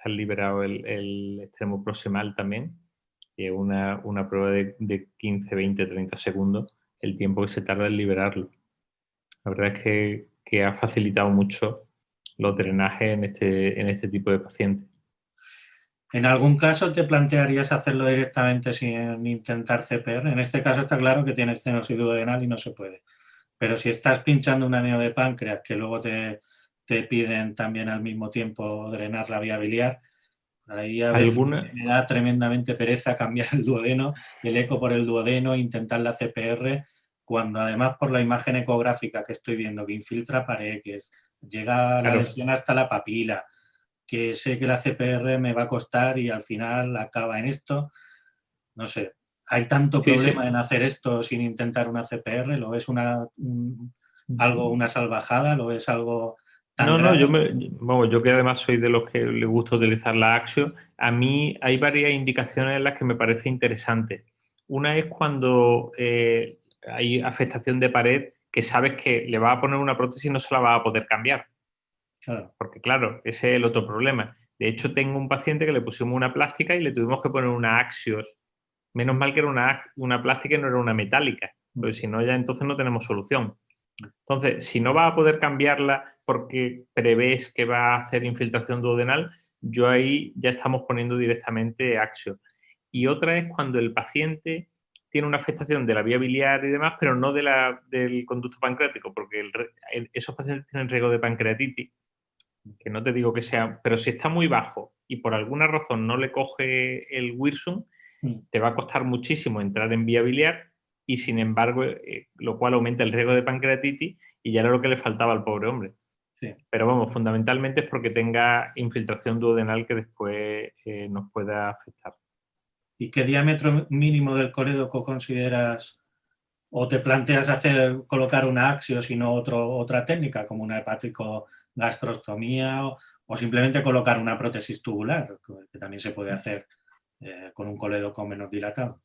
B: has liberado el extremo proximal también, que es una prueba de 15, 20, 30 segundos, el tiempo que se tarda en liberarlo. La verdad es que ha facilitado mucho los drenajes en este tipo de pacientes.
A: ¿En algún caso te plantearías hacerlo directamente sin intentar CPR? En este caso está claro que tienes estenosis duodenal y no se puede. Pero si estás pinchando un aneo de páncreas, que luego te piden también al mismo tiempo drenar la vía biliar, ahí a veces me da tremendamente pereza cambiar el duodeno, el eco por el duodeno, intentar la CPR, cuando además por la imagen ecográfica que estoy viendo, que infiltra pared, que llega la lesión hasta la papila, que sé que la CPR me va a costar y al final acaba en esto. No sé, hay tanto problema en hacer esto sin intentar una CPR. ¿Lo ves una salvajada? ¿Lo ves algo tan grave?
B: Yo que además soy de los que le gusta utilizar la Axio, a mí hay varias indicaciones en las que me parece interesante. Una es cuando hay afectación de pared, que sabes que le va a poner una prótesis y no se la va a poder cambiar.
A: Claro.
B: Porque claro, ese es el otro problema. De hecho, tengo un paciente que le pusimos una plástica y le tuvimos que poner una Axios. Menos mal que era una plástica y no era una metálica, porque si no ya entonces no tenemos solución. Entonces, si no vas a poder cambiarla porque prevés que va a hacer infiltración duodenal, yo ahí ya estamos poniendo directamente Axio. Y otra es cuando el paciente tiene una afectación de la vía biliar y demás, pero no del conducto pancreático, porque esos pacientes tienen riesgo de pancreatitis, que no te digo que sea, pero si está muy bajo y por alguna razón no le coge el Wirsung, te va a costar muchísimo entrar en vía biliar y sin embargo, lo cual aumenta el riesgo de pancreatitis y ya era lo que le faltaba al pobre hombre.
A: Sí.
B: Pero vamos, fundamentalmente es porque tenga infiltración duodenal que después nos pueda afectar.
A: ¿Y qué diámetro mínimo del colédoco consideras o te planteas colocar una Axios y no otra técnica como una hepático-gastrostomía o simplemente colocar una prótesis tubular, que también se puede hacer con un colédoco menos dilatado?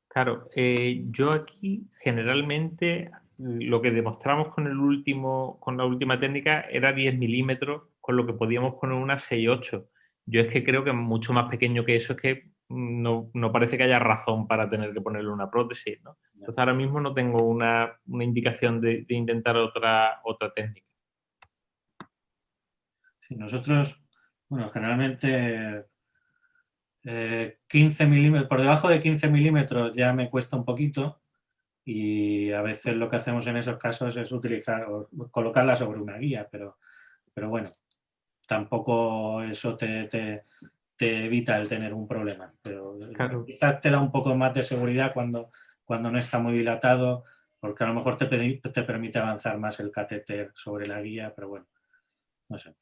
B: Claro, yo aquí generalmente lo que demostramos con la última técnica era 10 milímetros, con lo que podíamos poner una 6-8. Yo es que creo que mucho más pequeño que eso es que no parece que haya razón para tener que ponerle una prótesis, ¿no? Entonces ahora mismo no tengo una indicación de intentar otra técnica.
A: Sí, nosotros, bueno, generalmente 15 milímetros, por debajo de 15 milímetros ya me cuesta un poquito y a veces lo que hacemos en esos casos es colocarla sobre una guía, pero bueno, tampoco eso te evita el tener un problema, pero
B: claro.
A: Quizás te da un poco más de seguridad cuando no está muy dilatado, porque a lo mejor te permite avanzar más el catéter sobre la guía, pero bueno, no sé.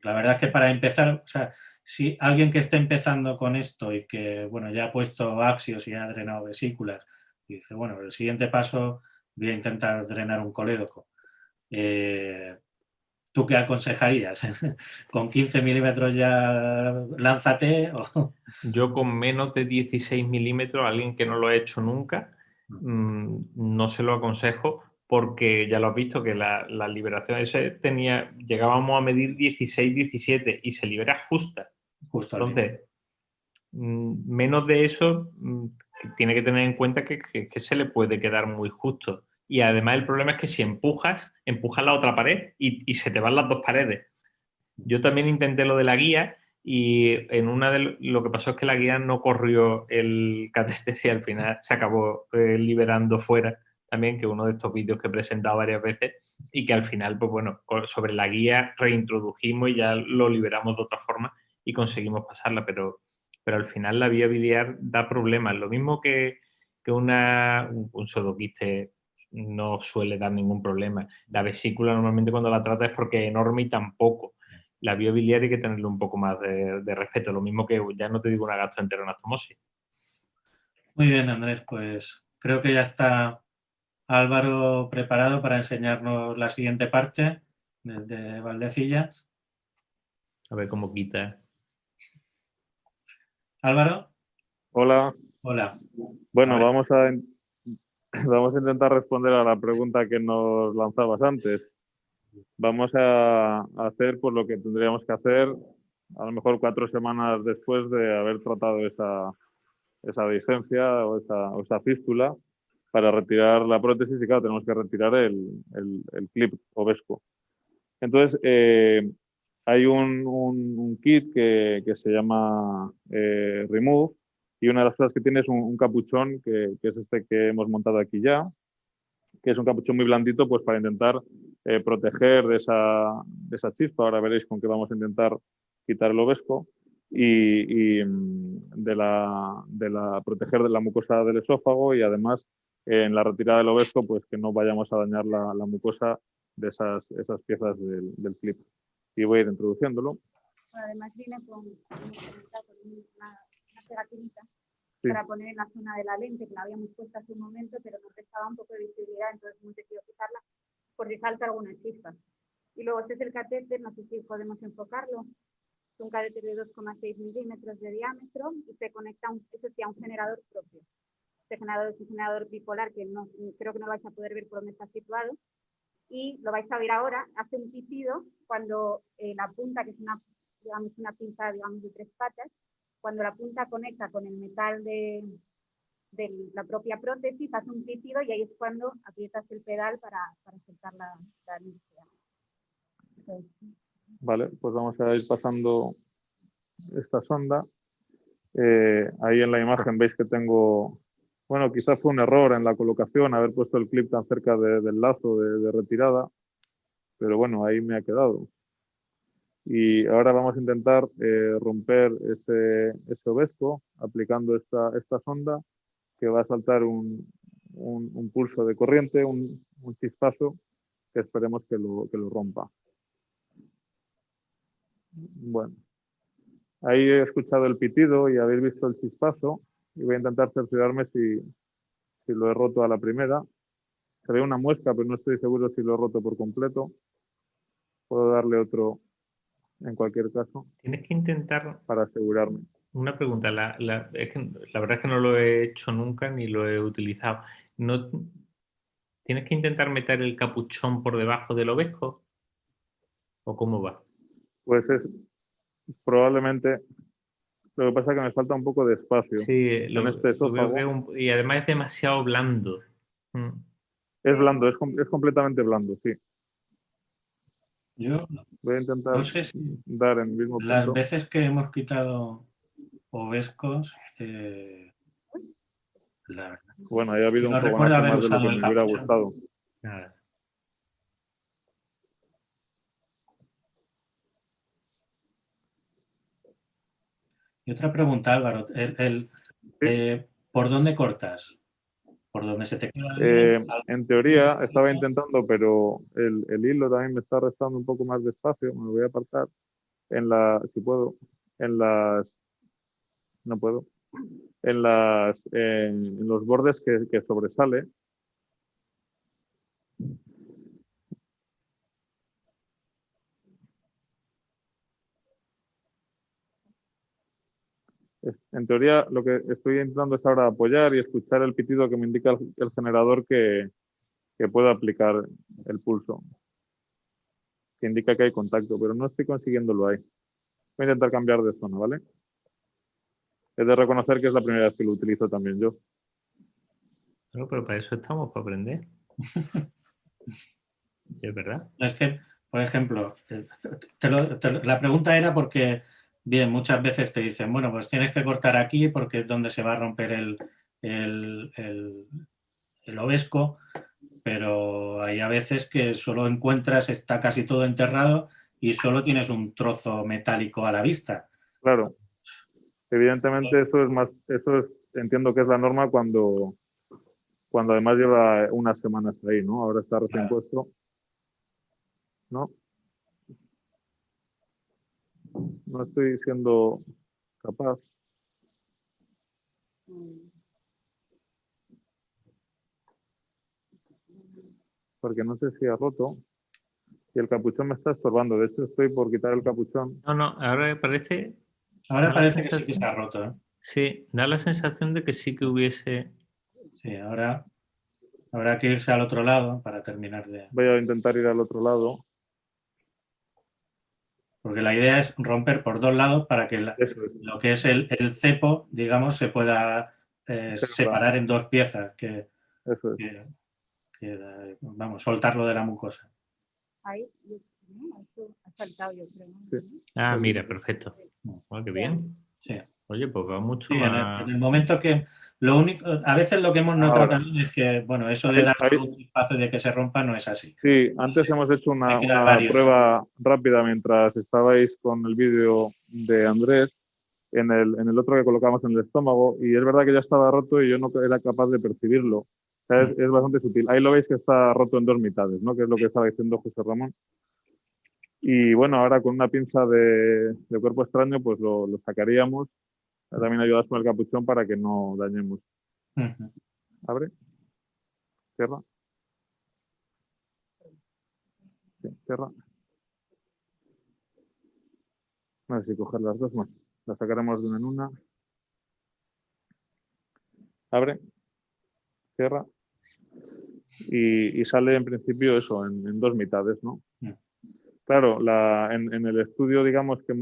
A: La verdad es que para empezar, o sea, si alguien que esté empezando con esto y que, bueno, ya ha puesto axios y ha drenado vesículas, y dice, bueno, el siguiente paso voy a intentar drenar un colédoco. ¿Tú qué aconsejarías? ¿Con 15 milímetros ya lánzate?
B: Yo con menos de 16 milímetros, a alguien que no lo ha hecho nunca, no se lo aconsejo, porque ya lo has visto que la liberación llegábamos a medir 16, 17 y se libera justa. Entonces, menos de eso tiene que tener en cuenta que se le puede quedar muy justo. Y además el problema es que si empujas la otra pared y se te van las dos paredes. Yo también intenté lo de la guía y lo que pasó es que la guía no corrió el catéter y al final se acabó liberando fuera también, que uno de estos vídeos que he presentado varias veces y que al final, pues bueno, sobre la guía reintrodujimos y ya lo liberamos de otra forma y conseguimos pasarla, pero al final la vía biliar da problemas. Lo mismo que un pseudoquiste no suele dar ningún problema. La vesícula normalmente cuando la trata es porque es enorme y tampoco. La vía biliar hay que tenerle un poco más de respeto. Lo mismo que, ya no te digo una gastroenteroanastomosis.
A: Muy bien, Andrés, pues creo que ya está Álvaro preparado para enseñarnos la siguiente parte desde Valdecillas.
B: A ver cómo quita.
A: Álvaro.
C: Hola.
A: Hola.
C: Bueno, vamos a intentar responder a la pregunta que nos lanzabas antes. Vamos a hacer pues, lo que tendríamos que hacer a lo mejor 4 semanas después de haber tratado esa discencia o esa fístula para retirar la prótesis y claro, tenemos que retirar el clip ovesco. Entonces, hay un kit que se llama Remove y una de las cosas que tiene es un capuchón que es este que hemos montado aquí ya, que es un capuchón muy blandito pues para intentar proteger de esa chispa. Ahora veréis con qué vamos a intentar quitar el ovesco y proteger de la mucosa del esófago y además en la retirada del ovesco pues que no vayamos a dañar la mucosa de esas piezas del clip. Y voy a ir introduciéndolo.
D: Además viene con una pegatinita
C: Sí.
D: para poner en la zona de la lente, que la habíamos puesto hace un momento, pero nos restaba un poco de visibilidad, entonces hemos decidido quitarla por si salta alguna chispa. Y luego este es el catéter, no sé si podemos enfocarlo. Es un catéter de 2,6 milímetros de diámetro y se conecta a un generador propio. Este generador es un generador bipolar que creo que no vais a poder ver por dónde está situado. Y lo vais a ver ahora, hace un pitido cuando la punta, que es una pinza de 3 patas, cuando la punta conecta con el metal de la propia prótesis, hace un pitido y ahí es cuando aprietas el pedal para soltar la energía.
C: Vale, pues vamos a ir pasando esta sonda. Ahí en la imagen veis que tengo, bueno, quizás fue un error en la colocación haber puesto el clip tan cerca del lazo de retirada, pero bueno, ahí me ha quedado. Y ahora vamos a intentar romper ese ovesco aplicando esta sonda que va a saltar un pulso de corriente, un chispazo que esperemos que lo rompa. Bueno, ahí he escuchado el pitido y habéis visto el chispazo y voy a intentar cerciorarme si lo he roto a la primera. Se ve una muesca, pero no estoy seguro si lo he roto por completo. Puedo darle otro en cualquier caso.
B: Tienes que intentar...
C: Para asegurarme.
B: Una pregunta, la verdad es que no lo he hecho nunca ni lo he utilizado. ¿No, ¿tienes que intentar meter el capuchón por debajo del ovesco? ¿O cómo va?
C: Pues es probablemente... Lo que pasa es que me falta un poco de espacio.
B: Sí,
C: en este esófago.
B: y además es demasiado blando.
C: Es blando, es completamente blando, sí.
A: Yo
C: voy a intentar
A: no sé si
C: dar en el mismo punto.
A: las veces que hemos quitado ovescos, la verdad.
C: Bueno, ahí ha habido
A: No
C: un
A: recuerdo
C: fogonazo
A: haber
C: más de lo
A: usado
C: que
A: el
C: me hubiera
A: capuchón.
C: gustado.
B: Nada.
A: Y otra pregunta, Álvaro. ¿Por dónde cortas? ¿Por dónde se te queda bien?
C: En teoría estaba intentando, pero el hilo también me está restando un poco más de espacio. Me lo voy a apartar si puedo, no puedo, en los bordes que sobresale. En teoría, lo que estoy intentando es ahora apoyar y escuchar el pitido que me indica el generador que puedo aplicar el pulso, que indica que hay contacto, pero no estoy consiguiéndolo ahí. Voy a intentar cambiar de zona, ¿vale? He de reconocer que es la primera vez que lo utilizo también yo.
B: No, pero para eso estamos, para aprender. Es verdad.
A: Es que, por ejemplo, la pregunta era porque, bien, muchas veces te dicen, bueno, pues tienes que cortar aquí porque es donde se va a romper el ovesco, pero hay a veces que solo encuentras, está casi todo enterrado y solo tienes un trozo metálico a la vista.
C: Claro. Evidentemente entiendo que es la norma cuando además lleva unas semanas ahí, ¿no? Ahora está recién puesto, ¿no? No estoy siendo capaz. Porque no sé si ha roto y el capuchón me está estorbando. De hecho, estoy por quitar el capuchón.
B: No, ahora parece...
A: Ahora
B: da la
A: parece que sí que
B: sensación-
A: se ha roto, ¿eh?
B: Sí, da la sensación de que sí que hubiese...
A: Sí, ahora habrá que irse al otro lado para terminar de...
C: Voy a intentar ir al otro lado.
A: Porque la idea es romper por dos lados para que
C: Eso es.
A: lo que es el cepo, digamos, se pueda separar en dos piezas,
C: Eso es.
A: vamos, soltarlo de la mucosa.
D: Ahí, ha saltado, yo creo.
C: Sí.
B: Ah, mira, perfecto. Oh, qué bien.
A: Sí.
B: Oye, pues va mucho
A: Sí,
B: más...
A: en el momento que lo único, a veces lo que hemos notado
C: Ahora.
A: también es que, bueno, eso de dar
C: Ahí,
A: un espacio de que se rompa no es así.
C: sí, antes hemos hecho
A: Hay que dar
C: una
A: varios.
C: prueba rápida mientras estabais con el vídeo de Andrés en el otro que colocamos en el estómago y es verdad que ya estaba roto y yo no era capaz de percibirlo. O sea, es bastante sutil. Ahí lo veis que está roto en dos mitades, ¿no? Que es lo que estaba diciendo José Ramón. Y bueno, ahora con una pinza de cuerpo extraño pues lo sacaríamos. También ayudas con el capuchón para que no dañemos. Abre. Cierra. Sí, cierra. A ver si coger las dos más. Las sacaremos de una en una. Abre. Cierra. Y sale en principio eso, en dos mitades, ¿no? Claro, en el estudio, digamos, que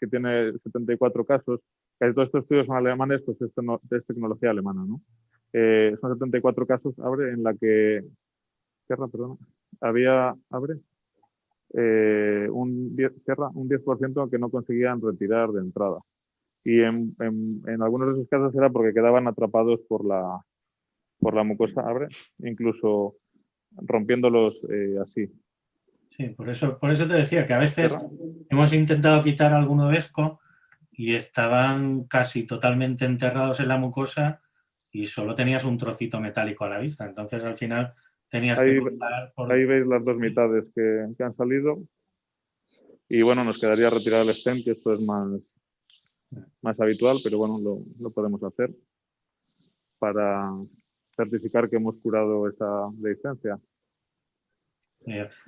C: tiene 74 casos, casi todos estos estudios son alemanes, pues es tecnología alemana, ¿no? Son 74 casos, abre, en la que, cierra, perdona, abre, un 10% que no conseguían retirar de entrada. Y en algunos de esos casos era porque quedaban atrapados por la mucosa, abre, incluso rompiéndolos así.
A: Sí, por eso te decía que a veces hemos intentado quitar algún ovesco y estaban casi totalmente enterrados en la mucosa y solo tenías un trocito metálico a la vista. Entonces, al final, tenías que cortar por...
C: Ahí veis las dos mitades que han salido. Y bueno, nos quedaría retirar el stent, que esto es más habitual, pero bueno, lo podemos hacer para certificar que hemos curado esa dehiscencia.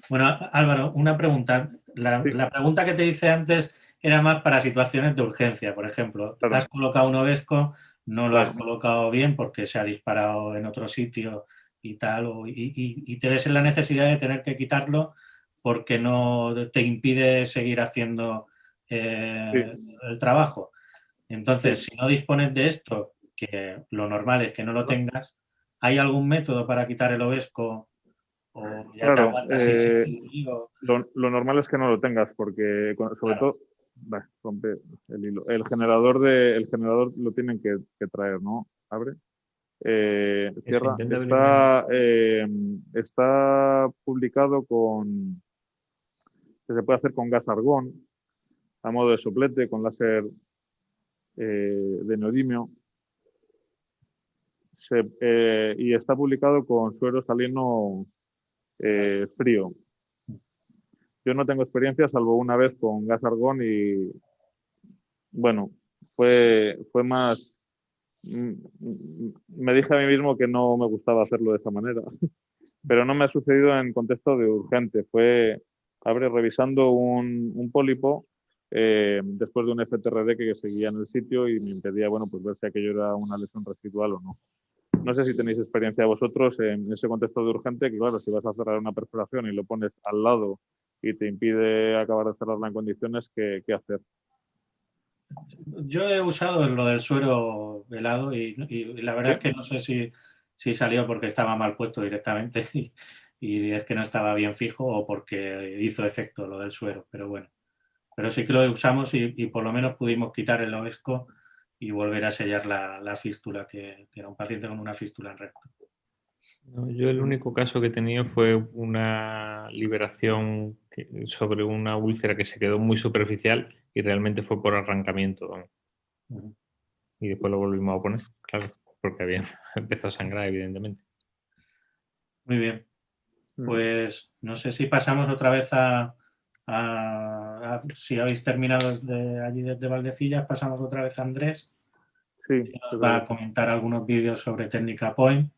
A: Bueno, Álvaro, una pregunta. La pregunta que te hice antes era más para situaciones de urgencia, por ejemplo.
C: Claro.
A: Has colocado un ovesco, no lo has colocado bien porque se ha disparado en otro sitio y tal, y te ves en la necesidad de tener que quitarlo porque no te impide seguir haciendo el trabajo. Entonces, si no dispones de esto, que lo normal es que no lo tengas, ¿hay algún método para quitar el ovesco? O ya te aguantas
C: lo normal es que no lo tengas, porque sobre todo rompe el hilo. El generador lo tienen que traer, ¿no? Abre. Cierra. Está publicado que se puede hacer con gas argón, a modo de soplete, con láser de neodimio. Y está publicado con suero salino frío. Yo no tengo experiencia salvo una vez con gas argón y bueno, fue más... Me dije a mí mismo que no me gustaba hacerlo de esa manera, pero no me ha sucedido en contexto de urgente. Fue revisando un pólipo después de un FTRD que seguía en el sitio y me impedía, bueno, pues ver si aquello era una lesión residual o no. No sé si tenéis experiencia vosotros en ese contexto de urgente, que claro, si vas a cerrar una perforación y lo pones al lado y te impide acabar de cerrarla en condiciones, ¿qué hacer?
A: Yo he usado lo del suero helado y la verdad es que no sé si salió porque estaba mal puesto directamente y es que no estaba bien fijo o porque hizo efecto lo del suero, pero bueno. Pero sí que lo usamos y por lo menos pudimos quitar el ovesco y volver a sellar la fístula, que era un paciente con una fístula en recto.
B: No, yo el único caso que he tenido fue una liberación sobre una úlcera que se quedó muy superficial y realmente fue por arrancamiento. ¿no? Y después lo volvimos a poner, claro, porque había empezado a sangrar, evidentemente.
A: Muy bien. Pues no sé si pasamos otra vez si habéis terminado de allí desde Valdecillas, pasamos otra vez a Andrés,
C: Sí,
A: que nos va a comentar algunos vídeos sobre técnica Point.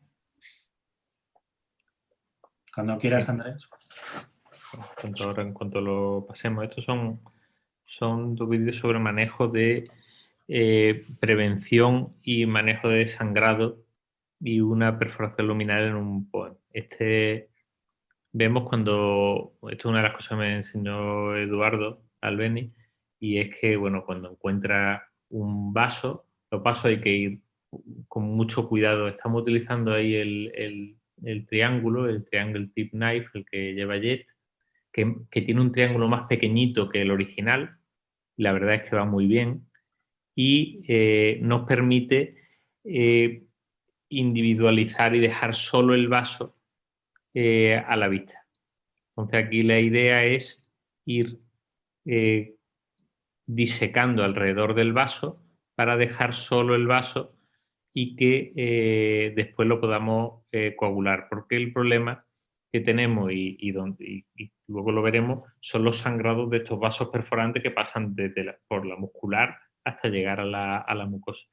A: Cuando quieras, Andrés.
B: Ahora, en cuanto lo pasemos, estos son 2 vídeos sobre manejo de prevención y manejo de sangrado y una perforación luminal en un POEM. Vemos cuando, esto es una de las cosas que me enseñó Eduardo Albeni, y es que, bueno, cuando encuentra un vaso, los vasos hay que ir con mucho cuidado. Estamos utilizando ahí el triángulo, el Triangle Tip Knife, el que lleva Jet, que tiene un triángulo más pequeñito que el original. La verdad es que va muy bien y nos permite individualizar y dejar solo el vaso a la vista. Entonces aquí la idea es ir disecando alrededor del vaso para dejar solo el vaso y que después lo podamos coagular, porque el problema que tenemos y luego lo veremos son los sangrados de estos vasos perforantes que pasan por la muscular hasta llegar a la mucosa.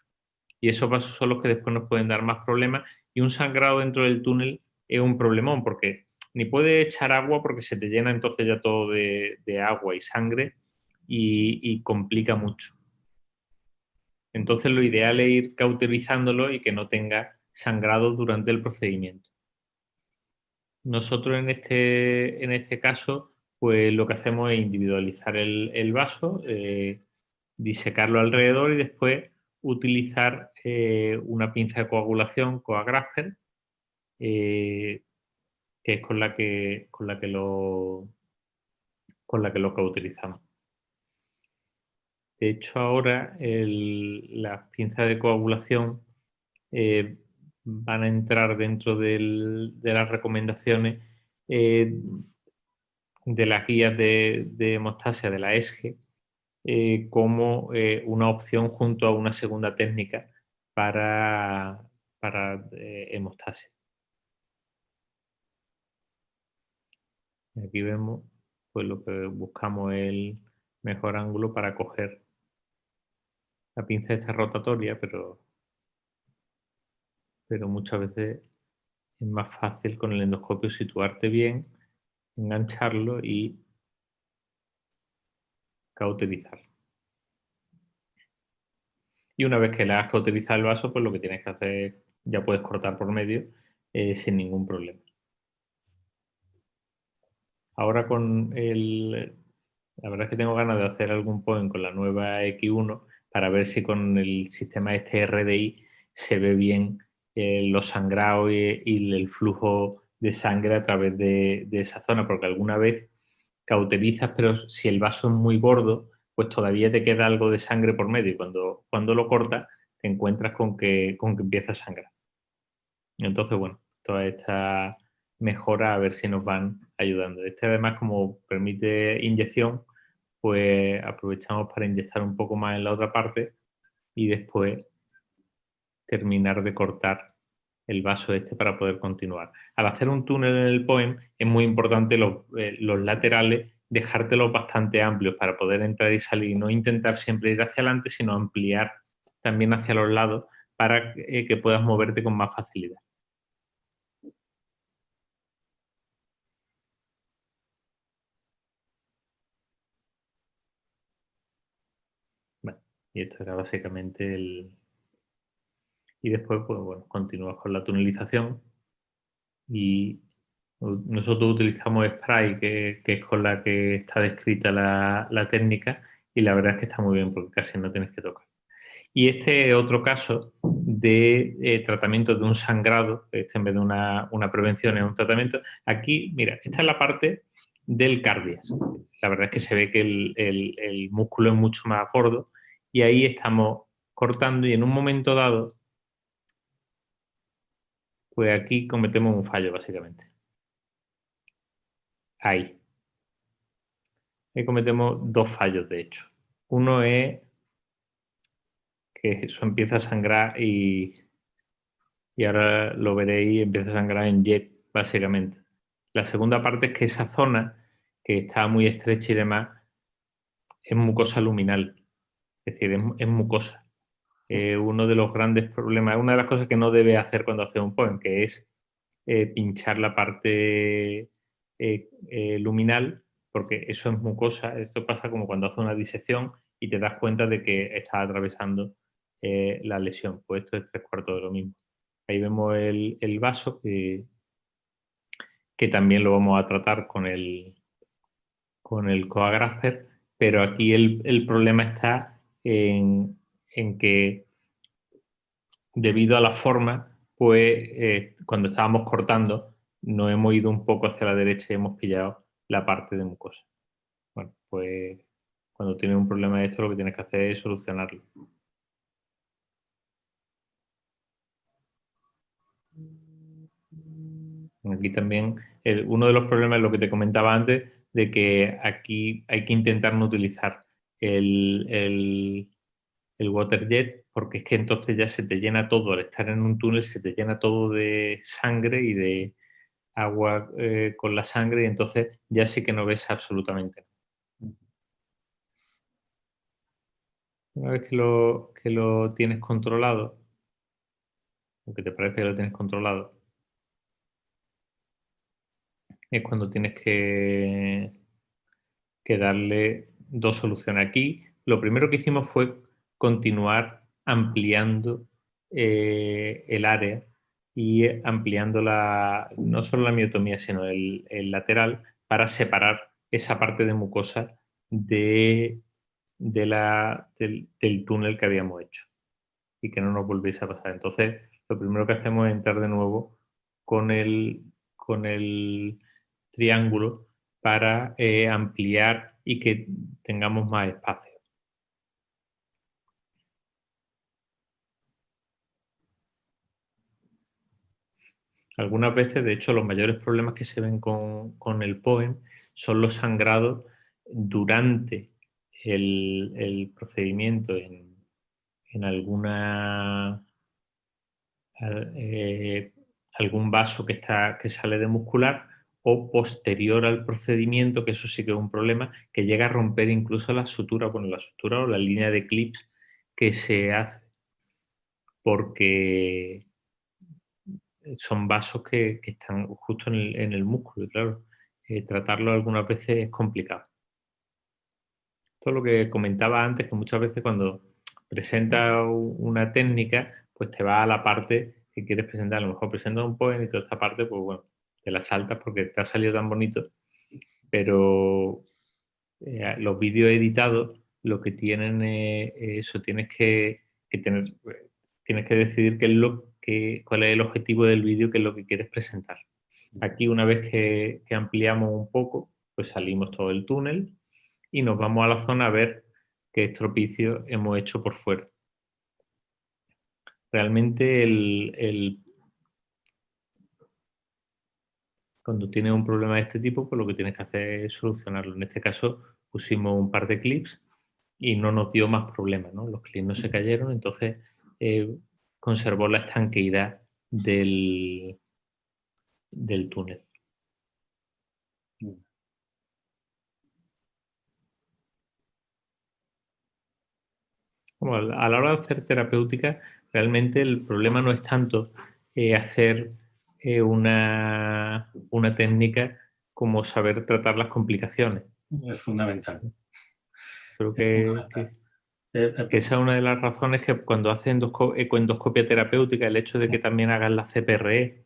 B: Y esos vasos son los que después nos pueden dar más problemas, y un sangrado dentro del túnel es un problemón, porque ni puedes echar agua porque se te llena entonces ya todo de agua y sangre y complica mucho. Entonces lo ideal es ir cauterizándolo y que no tenga sangrado durante el procedimiento. Nosotros en este caso, pues lo que hacemos es individualizar el vaso, disecarlo alrededor y después utilizar una pinza de coagulación, Coagrasper, que es con la que lo cauterizamos. De hecho, ahora las pinzas de coagulación van a entrar dentro de las recomendaciones de las guías de hemostasia de la ESGE como una opción junto a una segunda técnica para hemostasia. Aquí vemos pues lo que buscamos es el mejor ángulo para coger la pinza esta rotatoria, pero muchas veces es más fácil con el endoscopio situarte bien, engancharlo y cauterizarlo. Y una vez que le has cauterizado el vaso, pues lo que tienes que hacer, ya puedes cortar por medio sin ningún problema. Ahora la verdad es que tengo ganas de hacer algún POEM con la nueva X1 para ver si con el sistema este RDI se ve bien los sangrados y el flujo de sangre a través de esa zona, porque alguna vez cauterizas, pero si el vaso es muy gordo, pues todavía te queda algo de sangre por medio, y cuando lo cortas te encuentras con que empieza a sangrar. Entonces, bueno, toda esta mejora a ver si nos van ayudando. Además, como permite inyección, pues aprovechamos para inyectar un poco más en la otra parte y después terminar de cortar el vaso para poder continuar. Al hacer un túnel en el POEM es muy importante los laterales dejártelos bastante amplios para poder entrar y salir, y no intentar siempre ir hacia adelante, sino ampliar también hacia los lados para que puedas moverte con más facilidad. Bueno, y esto era básicamente Y después, pues bueno, continúas con la tunelización y nosotros utilizamos spray, que es con la que está descrita la técnica, y la verdad es que está muy bien porque casi no tienes que tocar. Y este es otro caso de tratamiento de un sangrado, en vez de una prevención, es un tratamiento. Aquí, mira, esta es la parte del cardias. La verdad es que se ve que el músculo es mucho más gordo y ahí estamos cortando, y en un momento dado, pues aquí cometemos un fallo básicamente. Ahí cometemos 2 fallos, de hecho. Uno es que eso empieza a sangrar y ahora lo veréis, empieza a sangrar en jet, básicamente. La segunda parte es que esa zona, que está muy estrecha y demás, es mucosa luminal, es decir, es mucosa. Uno de los grandes problemas, una de las cosas que no debe hacer cuando hace un POEM, que es pinchar la parte luminal, porque eso es mucosa. Esto pasa como cuando haces una disección y te das cuenta de que estás atravesando la lesión. Pues esto es 3/4 de lo mismo. Ahí vemos el vaso, que también lo vamos a tratar con el CoaGrasper, pero aquí el problema está en que debido a la forma, pues cuando estábamos cortando nos hemos ido un poco hacia la derecha y hemos pillado la parte de mucosa. Bueno, pues cuando tienes un problema de esto lo que tienes que hacer es solucionarlo. Aquí también uno de los problemas es lo que te comentaba antes, de que aquí hay que intentar no utilizar el waterjet, porque es que entonces ya se te llena todo, al estar en un túnel se te llena todo de sangre y de agua con la sangre, y entonces ya sí que no ves absolutamente nada. Una vez que lo tienes controlado, aunque te parece que lo tienes controlado, es cuando tienes que darle dos soluciones. Aquí lo primero que hicimos fue continuar ampliando el área y ampliando no solo la miotomía, sino el lateral, para separar esa parte de mucosa del túnel que habíamos hecho y que no nos volviese a pasar. Entonces, lo primero que hacemos es entrar de nuevo con el triángulo para ampliar y que tengamos más espacio. Algunas veces, de hecho, los mayores problemas que se ven con el POEM son los sangrados durante el procedimiento en algún vaso que sale de muscular, o posterior al procedimiento, que eso sí que es un problema, que llega a romper incluso la sutura, bueno, la sutura o la línea de clips que se hace, porque son vasos que están justo en el músculo, y claro, tratarlo algunas veces es complicado. Esto es lo que comentaba antes, que muchas veces cuando presentas una técnica, pues te vas a la parte que quieres presentar. A lo mejor presentas un poema y toda esta parte, pues bueno, te la saltas porque te ha salido tan bonito, pero los vídeos editados lo que tienen eso, tienes que decidir cuál es el objetivo del vídeo, qué es lo que quieres presentar. Aquí, una vez que ampliamos un poco, pues salimos todo el túnel y nos vamos a la zona a ver qué estropicio hemos hecho por fuera. Realmente cuando tienes un problema de este tipo, pues lo que tienes que hacer es solucionarlo. En este caso pusimos un par de clips y no nos dio más problemas, ¿no? Los clips no se cayeron, entonces conservó la estanqueidad del túnel. Bueno, a la hora de hacer terapéutica, realmente el problema no es tanto hacer una técnica como saber tratar las complicaciones.
A: Es fundamental.
B: Creo que esa es una de las razones que cuando haces ecoendoscopia terapéutica, el hecho de que también hagas la CPRE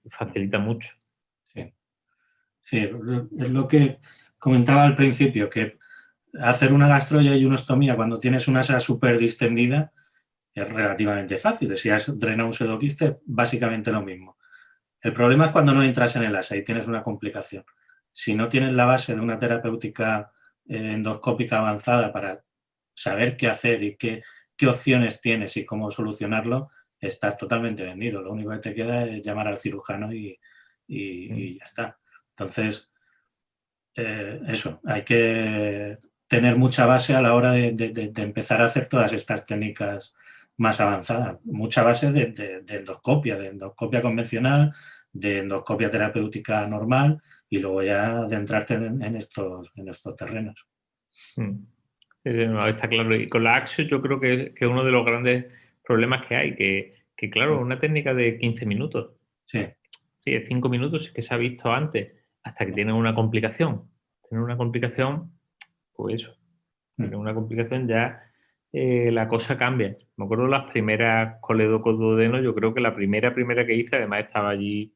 B: facilita mucho.
A: Sí, es lo que comentaba al principio, que hacer una gastroyeyunostomía cuando tienes una asa súper distendida es relativamente fácil. Si has drenado un pseudoquiste, básicamente lo mismo. El problema es cuando no entras en el asa y tienes una complicación. Si no tienes la base de una terapéutica endoscópica avanzada para saber qué hacer y qué opciones tienes y cómo solucionarlo, estás totalmente vendido. Lo único que te queda es llamar al cirujano y ya está. Entonces, eso, hay que tener mucha base a la hora de empezar a hacer todas estas técnicas más avanzadas. Mucha base de endoscopia convencional, de endoscopia terapéutica normal y luego ya adentrarte en estos terrenos.
B: No, está claro. Y con la Axio yo creo que es uno de los grandes problemas que hay, que claro, una técnica de 15 minutos.
A: Sí.
B: Sí, de 5 minutos es que se ha visto antes, hasta que tienen una complicación. Tienen una complicación, pues eso. Tienen una complicación ya, la cosa cambia. Me acuerdo las primeras coledocoduodeno, yo creo que la primera que hice, además estaba allí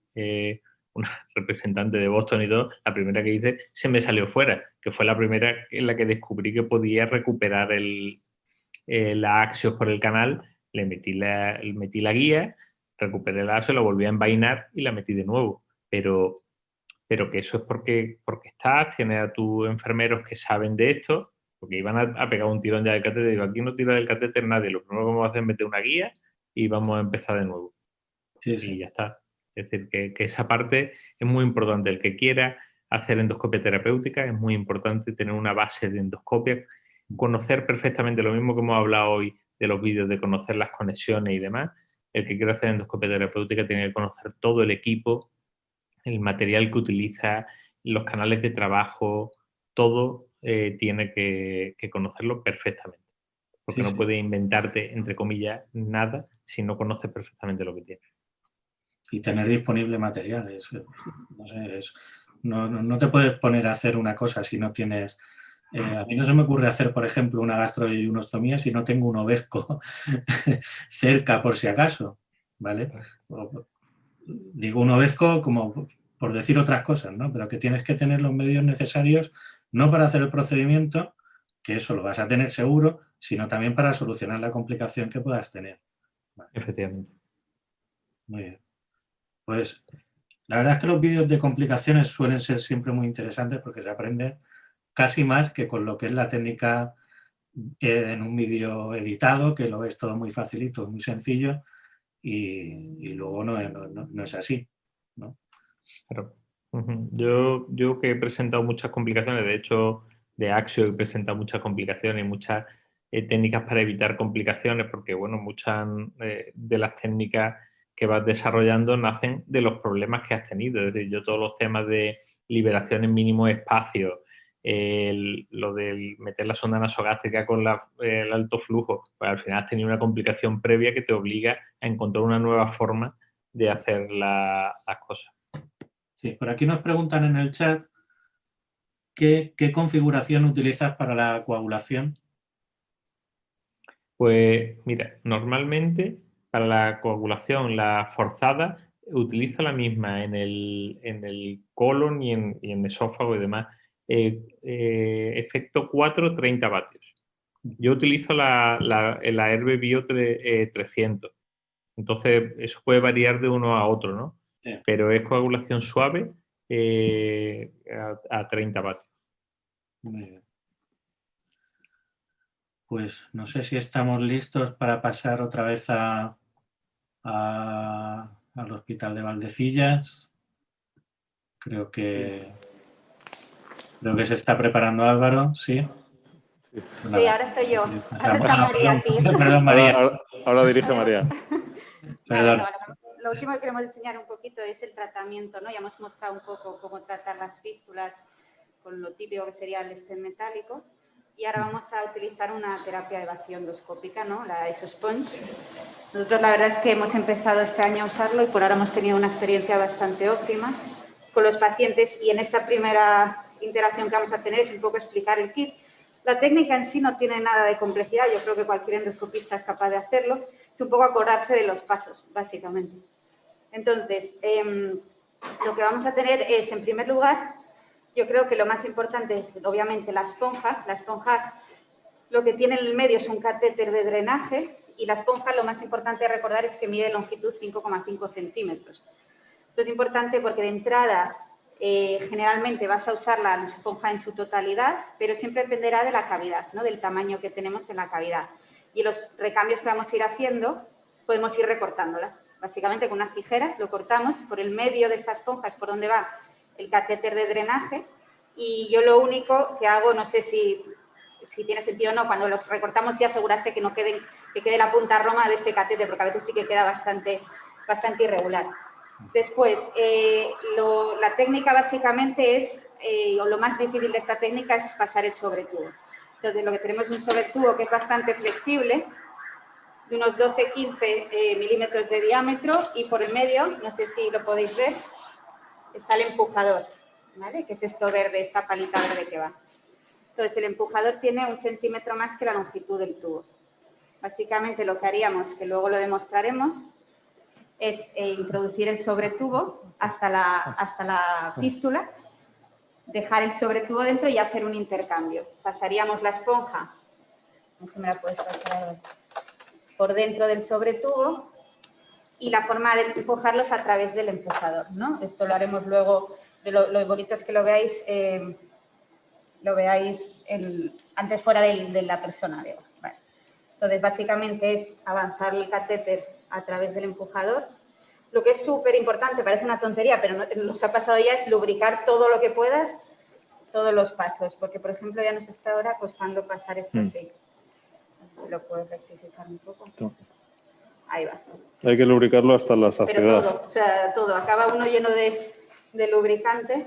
B: una representante de Boston y todo, la primera que hice se me salió fuera, que fue la primera en la que descubrí que podía recuperar la Axios por el canal, le metí la guía, recuperé la Axios, la volví a envainar y la metí de nuevo. Pero que eso es porque tienes a tus enfermeros que saben de esto, porque iban a pegar un tirón ya del catéter. Digo, aquí no tira del catéter nadie, lo primero que vamos a hacer es meter una guía y vamos a empezar de nuevo.
A: Sí, sí.
B: Y ya está. Es decir, que esa parte es muy importante. El que quiera hacer endoscopia terapéutica es muy importante tener una base de endoscopia, conocer perfectamente lo mismo que hemos hablado hoy de los vídeos, de conocer las conexiones y demás. El que quiera hacer endoscopia terapéutica tiene que conocer todo el equipo, el material que utiliza, los canales de trabajo, todo tiene que conocerlo perfectamente. Porque no puedes inventarte, entre comillas, nada si no conoces perfectamente lo que tienes.
A: Y tener disponible material. No te puedes poner a hacer una cosa si no tienes... a mí no se me ocurre hacer, por ejemplo, una gastroiunostomía si no tengo un ovesco cerca por si acaso, ¿vale? Digo un ovesco como por decir otras cosas, ¿no? Pero que tienes que tener los medios necesarios no para hacer el procedimiento, que eso lo vas a tener seguro, sino también para solucionar la complicación que puedas tener.
B: Vale. Efectivamente.
A: Muy bien. Pues la verdad es que los vídeos de complicaciones suelen ser siempre muy interesantes porque se aprende casi más que con lo que es la técnica en un vídeo editado, que lo ves todo muy facilito, muy sencillo y luego no es así, ¿no?
B: Claro. Yo que he presentado muchas complicaciones, de hecho de Axio he presentado muchas complicaciones, muchas técnicas para evitar complicaciones, porque bueno, muchas de las técnicas que vas desarrollando nacen de los problemas que has tenido. Es decir, yo todos los temas de liberación en mínimo espacio, lo del meter la sonda nasogástrica con el alto flujo, pues al final has tenido una complicación previa que te obliga a encontrar una nueva forma de hacer las cosas.
A: Sí, por aquí nos preguntan en el chat ¿qué configuración utilizas para la coagulación?
B: Pues mira, normalmente para la coagulación, la forzada, utilizo la misma en el colon y en esófago y demás. Efecto 4, 30 vatios. Yo utilizo la Herbie 300. Entonces, eso puede variar de uno a otro, ¿no?
A: Sí.
B: Pero es coagulación suave a 30 vatios.
A: Muy bien. Pues no sé si estamos listos para pasar otra vez al Hospital de Valdecillas. Creo que se está preparando Álvaro, ¿sí?
D: Sí, ahora estoy yo. Ahora está María aquí.
A: Perdón, María.
C: Ahora dirige María.
A: Perdón.
D: Bueno, lo último que queremos enseñar un poquito es el tratamiento, ¿no? Ya hemos mostrado un poco cómo tratar las fístulas con lo típico que sería el stent metálico. Y ahora vamos a utilizar una terapia de vacío endoscópica, ¿no? La EsoSponge. Nosotros la verdad es que hemos empezado este año a usarlo y por ahora hemos tenido una experiencia bastante óptima con los pacientes. Y en esta primera interacción que vamos a tener es un poco explicar el kit. La técnica en sí no tiene nada de complejidad, yo creo que cualquier endoscopista es capaz de hacerlo. Es un poco acordarse de los pasos, básicamente. Entonces, lo que vamos a tener es, en primer lugar, yo creo que lo más importante es, obviamente, la esponja. La esponja, lo que tiene en el medio es un catéter de drenaje y la esponja, lo más importante de recordar es que mide longitud 5,5 centímetros. Esto es importante porque de entrada, generalmente vas a usar la esponja en su totalidad, pero siempre dependerá de la cavidad, ¿no? Del tamaño que tenemos en la cavidad. Y los recambios que vamos a ir haciendo, podemos ir recortándola. Básicamente con unas tijeras lo cortamos por el medio de esta esponja, es por donde va el catéter de drenaje. Y yo lo único que hago, no sé si si tiene sentido o no, cuando los recortamos y asegurarse que no quede la punta roma de este catéter, porque a veces sí que queda bastante irregular. Después, la técnica básicamente es, o lo más difícil de esta técnica es pasar el sobretubo. Entonces, lo que tenemos es un sobretubo que es bastante flexible, de unos 12-15 milímetros de diámetro, y por el medio, no sé si lo podéis ver, está el empujador, ¿vale? Que es esto verde, esta palita verde que va. Entonces, el empujador tiene 1 centímetro más que la longitud del tubo. Básicamente, lo que haríamos, que luego lo demostraremos, es introducir el sobretubo hasta la fístula, dejar el sobretubo dentro y hacer un intercambio. Pasaríamos la esponja, no sé si me la puedes pasar ahora, por dentro del sobretubo, y la forma de empujarlos a través del empujador, ¿no? Esto lo haremos luego, lo bonito es que lo veáis antes fuera de la persona, digo. Vale. Entonces, básicamente es avanzar el catéter a través del empujador. Lo que es súper importante, parece una tontería, pero nos ha pasado ya, es lubricar todo lo que puedas, todos los pasos, porque, por ejemplo, ya nos está ahora costando pasar esto así. No sé si lo puedo rectificar un poco. Ahí va.
C: Hay que lubricarlo hasta la saciedad.
D: Pero todo, o sea, todo. Acaba uno lleno de lubricante.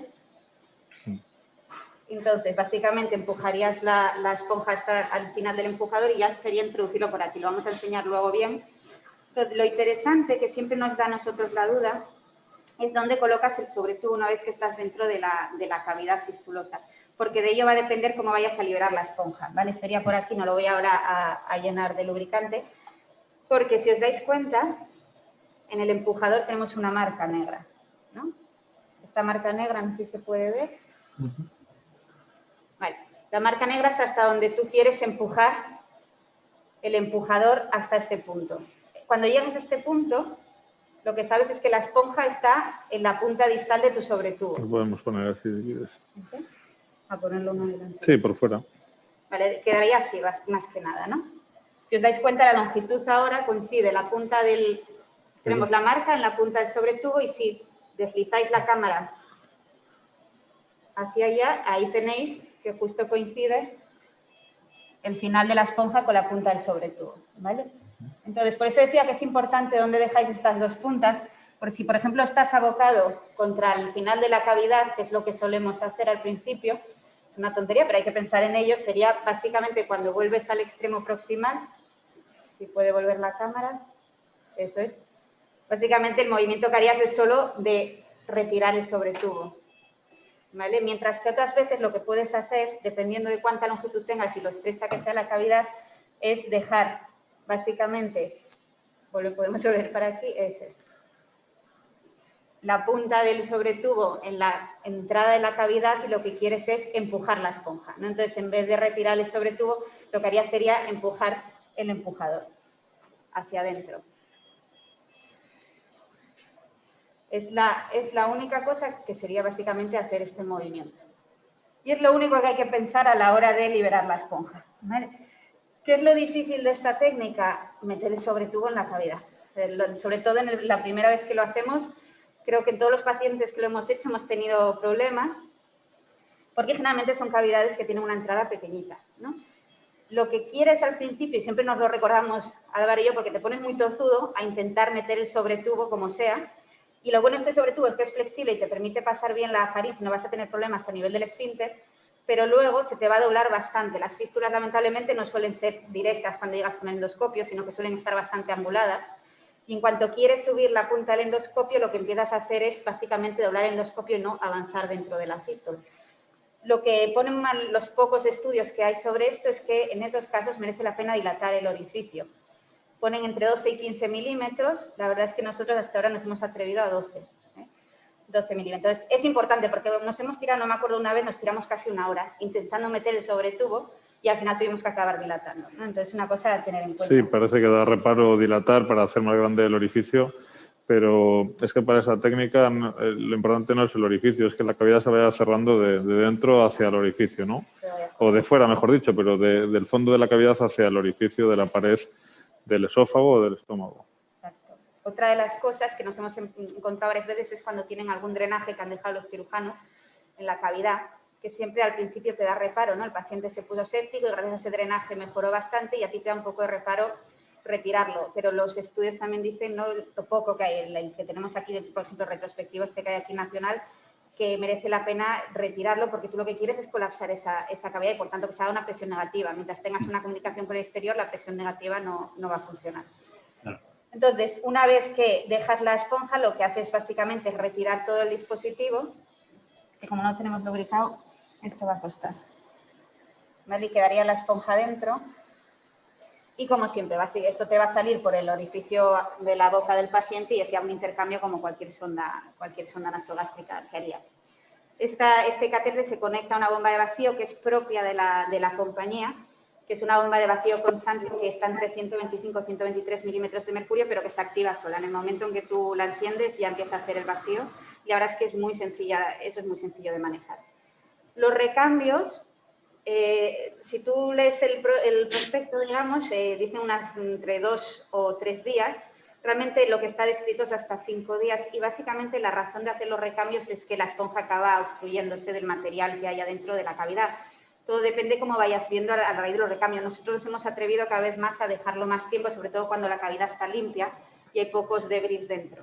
D: Entonces, básicamente empujarías la esponja hasta al final del empujador y ya sería introducirlo por aquí. Lo vamos a enseñar luego bien. Entonces, lo interesante, que siempre nos da a nosotros la duda, es dónde colocas el sobretubo una vez que estás dentro de la cavidad fistulosa. Porque de ello va a depender cómo vayas a liberar la esponja, ¿vale? Estaría por aquí, no lo voy ahora a llenar de lubricante. Porque si os dais cuenta, en el empujador tenemos una marca negra, ¿no? Esta marca negra, no sé si se puede ver. Vale. La marca negra es hasta donde tú quieres empujar el empujador hasta este punto. Cuando llegues a este punto, lo que sabes es que la esponja está en la punta distal de tu sobretubo.
C: Lo podemos poner así si quieres.
D: ¿Okay? A ponerlo uno delante.
C: Sí, por fuera.
D: Vale, quedaría así más que nada, ¿no? Si os dais cuenta, la longitud ahora coincide la punta del... Tenemos la marca en la punta del sobretubo y si deslizáis la cámara hacia allá, ahí tenéis que justo coincide el final de la esponja con la punta del sobretubo, ¿vale? Entonces, por eso decía que es importante dónde dejáis estas dos puntas, porque si, por ejemplo, estás abocado contra el final de la cavidad, que es lo que solemos hacer al principio, es una tontería, pero hay que pensar en ello, sería básicamente cuando vuelves al extremo proximal, si puede volver la cámara, eso es. Básicamente el movimiento que harías es solo de retirar el sobretubo, ¿vale? Mientras que otras veces lo que puedes hacer, dependiendo de cuánta longitud tengas y lo estrecha que sea la cavidad, es dejar básicamente, podemos volver para aquí, la punta del sobretubo en la entrada de la cavidad y lo que quieres es empujar la esponja, ¿no? Entonces, en vez de retirar el sobretubo, lo que haría sería empujar el empujador hacia adentro. Es la única cosa que sería básicamente hacer este movimiento. Y es lo único que hay que pensar a la hora de liberar la esponja, ¿vale? ¿Qué es lo difícil de esta técnica? Meter el sobretubo en la cavidad. Sobre todo en la primera vez que lo hacemos, creo que en todos los pacientes que lo hemos hecho hemos tenido problemas, porque generalmente son cavidades que tienen una entrada pequeñita, ¿no? Lo que quieres al principio, y siempre nos lo recordamos Álvaro y yo, porque te pones muy tozudo a intentar meter el sobretubo como sea, y lo bueno de este sobretubo es que es flexible y te permite pasar bien la faringe, no vas a tener problemas a nivel del esfínter, pero luego se te va a doblar bastante. Las fístulas, lamentablemente, no suelen ser directas cuando llegas con el endoscopio, sino que suelen estar bastante anguladas. Y en cuanto quieres subir la punta del endoscopio, lo que empiezas a hacer es básicamente doblar el endoscopio y no avanzar dentro de la fístula. Lo que ponen mal los pocos estudios que hay sobre esto es que en esos casos merece la pena dilatar el orificio. Ponen entre 12 y 15 milímetros. La verdad es que nosotros hasta ahora nos hemos atrevido a 12. 12 milímetros. Entonces, es importante porque nos hemos tirado, no me acuerdo una vez, nos tiramos casi una hora intentando meter el sobretubo y al final tuvimos que acabar dilatando, ¿no? Entonces, es una cosa a tener en cuenta.
C: Sí, parece que da reparo dilatar para hacer más grande el orificio, pero es que para esa técnica lo importante no es el orificio, es que la cavidad se vaya cerrando de dentro hacia el orificio, ¿no? O de fuera, mejor dicho, pero del fondo de la cavidad hacia el orificio de la pared del esófago o del estómago.
D: Exacto. Otra de las cosas que nos hemos encontrado varias veces es cuando tienen algún drenaje que han dejado los cirujanos en la cavidad, que siempre al principio te da reparo, ¿no? El paciente se puso séptico y gracias a ese drenaje mejoró bastante y a ti te da un poco de reparo retirarlo, pero los estudios también dicen, ¿no?, lo poco que hay, el que tenemos aquí, por ejemplo, retrospectivo que hay aquí nacional, que merece la pena retirarlo porque tú lo que quieres es colapsar esa cavidad y, por tanto, que se haga una presión negativa. Mientras tengas una comunicación con el exterior, la presión negativa no va a funcionar. Entonces, una vez que dejas la esponja, lo que haces básicamente es retirar todo el dispositivo, que como no tenemos lubricado, esto va a costar. ¿Vale? Y quedaría la esponja dentro. Y como siempre, esto te va a salir por el orificio de la boca del paciente y es ya un intercambio como cualquier sonda nasogástrica que harías. Este catéter se conecta a una bomba de vacío que es propia de la compañía, que es una bomba de vacío constante que está entre 125 y 123 milímetros de mercurio, pero que se activa sola. En el momento en que tú la enciendes ya empieza a hacer el vacío y la verdad es que es muy sencilla, eso es muy sencillo de manejar. Los recambios... si tú lees el prospecto, digamos, dicen entre 2 o 3 días. Realmente lo que está descrito es hasta 5 días y básicamente la razón de hacer los recambios es que la esponja acaba obstruyéndose del material que hay adentro de la cavidad. Todo depende cómo vayas viendo a raíz de los recambios. Nosotros nos hemos atrevido cada vez más a dejarlo más tiempo, sobre todo cuando la cavidad está limpia y hay pocos debris dentro.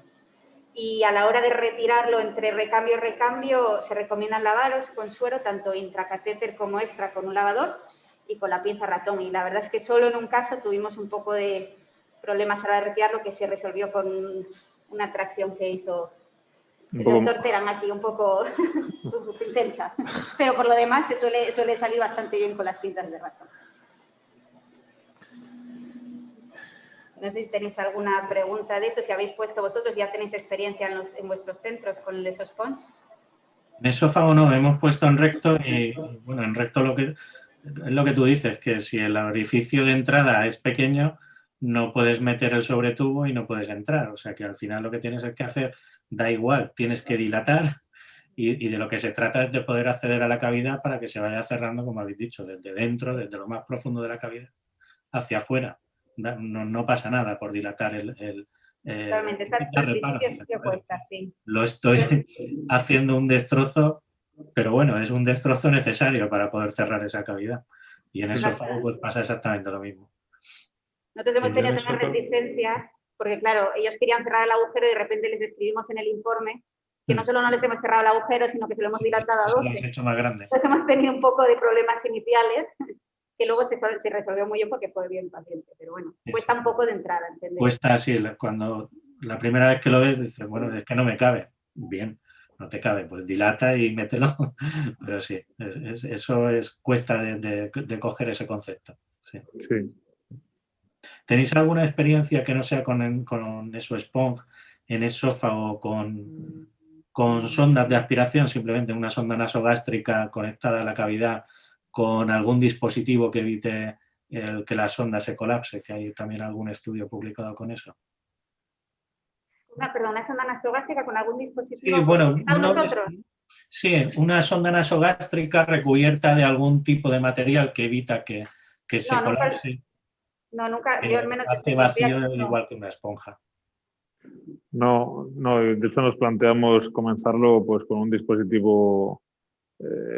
D: Y a la hora de retirarlo entre recambio y recambio se recomiendan lavaros con suero, tanto intracatéter como extra con un lavador y con la pinza ratón. Y la verdad es que solo en un caso tuvimos un poco de problemas a la hora de retirarlo que se resolvió con una tracción que hizo el doctor Terán aquí un poco intensa. Pero por lo demás se suele salir bastante bien con las pinzas de ratón. No sé si tenéis alguna pregunta de esto, si habéis puesto vosotros, ya tenéis experiencia en vuestros centros con el esosponge.
A: En esófago no, hemos puesto en recto y bueno, en recto es lo que tú dices, que si el orificio de entrada es pequeño, no puedes meter el sobretubo y no puedes entrar. O sea que al final lo que tienes que hacer, da igual, tienes que dilatar y de lo que se trata es de poder acceder a la cavidad para que se vaya cerrando, como habéis dicho, desde dentro, desde lo más profundo de la cavidad, hacia afuera. No pasa nada por dilatar
D: Realmente, sí.
A: Lo estoy haciendo un destrozo, pero bueno, es un destrozo necesario para poder cerrar esa cavidad. Y en esófago pues pasa exactamente lo mismo.
D: Nosotros hemos tenido que tener resistencia, porque claro, ellos querían cerrar el agujero y de repente les escribimos en el informe que no solo no les hemos cerrado el agujero, sino que se lo hemos dilatado a 12.
A: Lo has hecho más grande.
D: Entonces hemos tenido un poco de problemas iniciales que luego se resolvió muy bien porque fue bien paciente, pero bueno, cuesta un poco de entrada, ¿entendés? Cuesta
A: así, cuando la primera vez que lo ves dices, bueno, es que no me cabe. Bien, no te cabe, pues dilata y mételo, pero sí, eso cuesta de coger ese concepto. Sí.
C: Sí.
A: ¿Tenéis alguna experiencia que no sea con esosponge en esófago, con sondas de aspiración, simplemente una sonda nasogástrica conectada a la cavidad, con algún dispositivo que evite que la sonda se colapse, que hay también algún estudio publicado con eso?
D: Una sonda nasogástrica con algún dispositivo.
A: Sí, bueno, una sonda nasogástrica recubierta de algún tipo de material que evita que se colapse.
D: No, nunca, yo al menos...
A: Hace vacío igual que una esponja.
C: No, de hecho nos planteamos comenzarlo pues con un dispositivo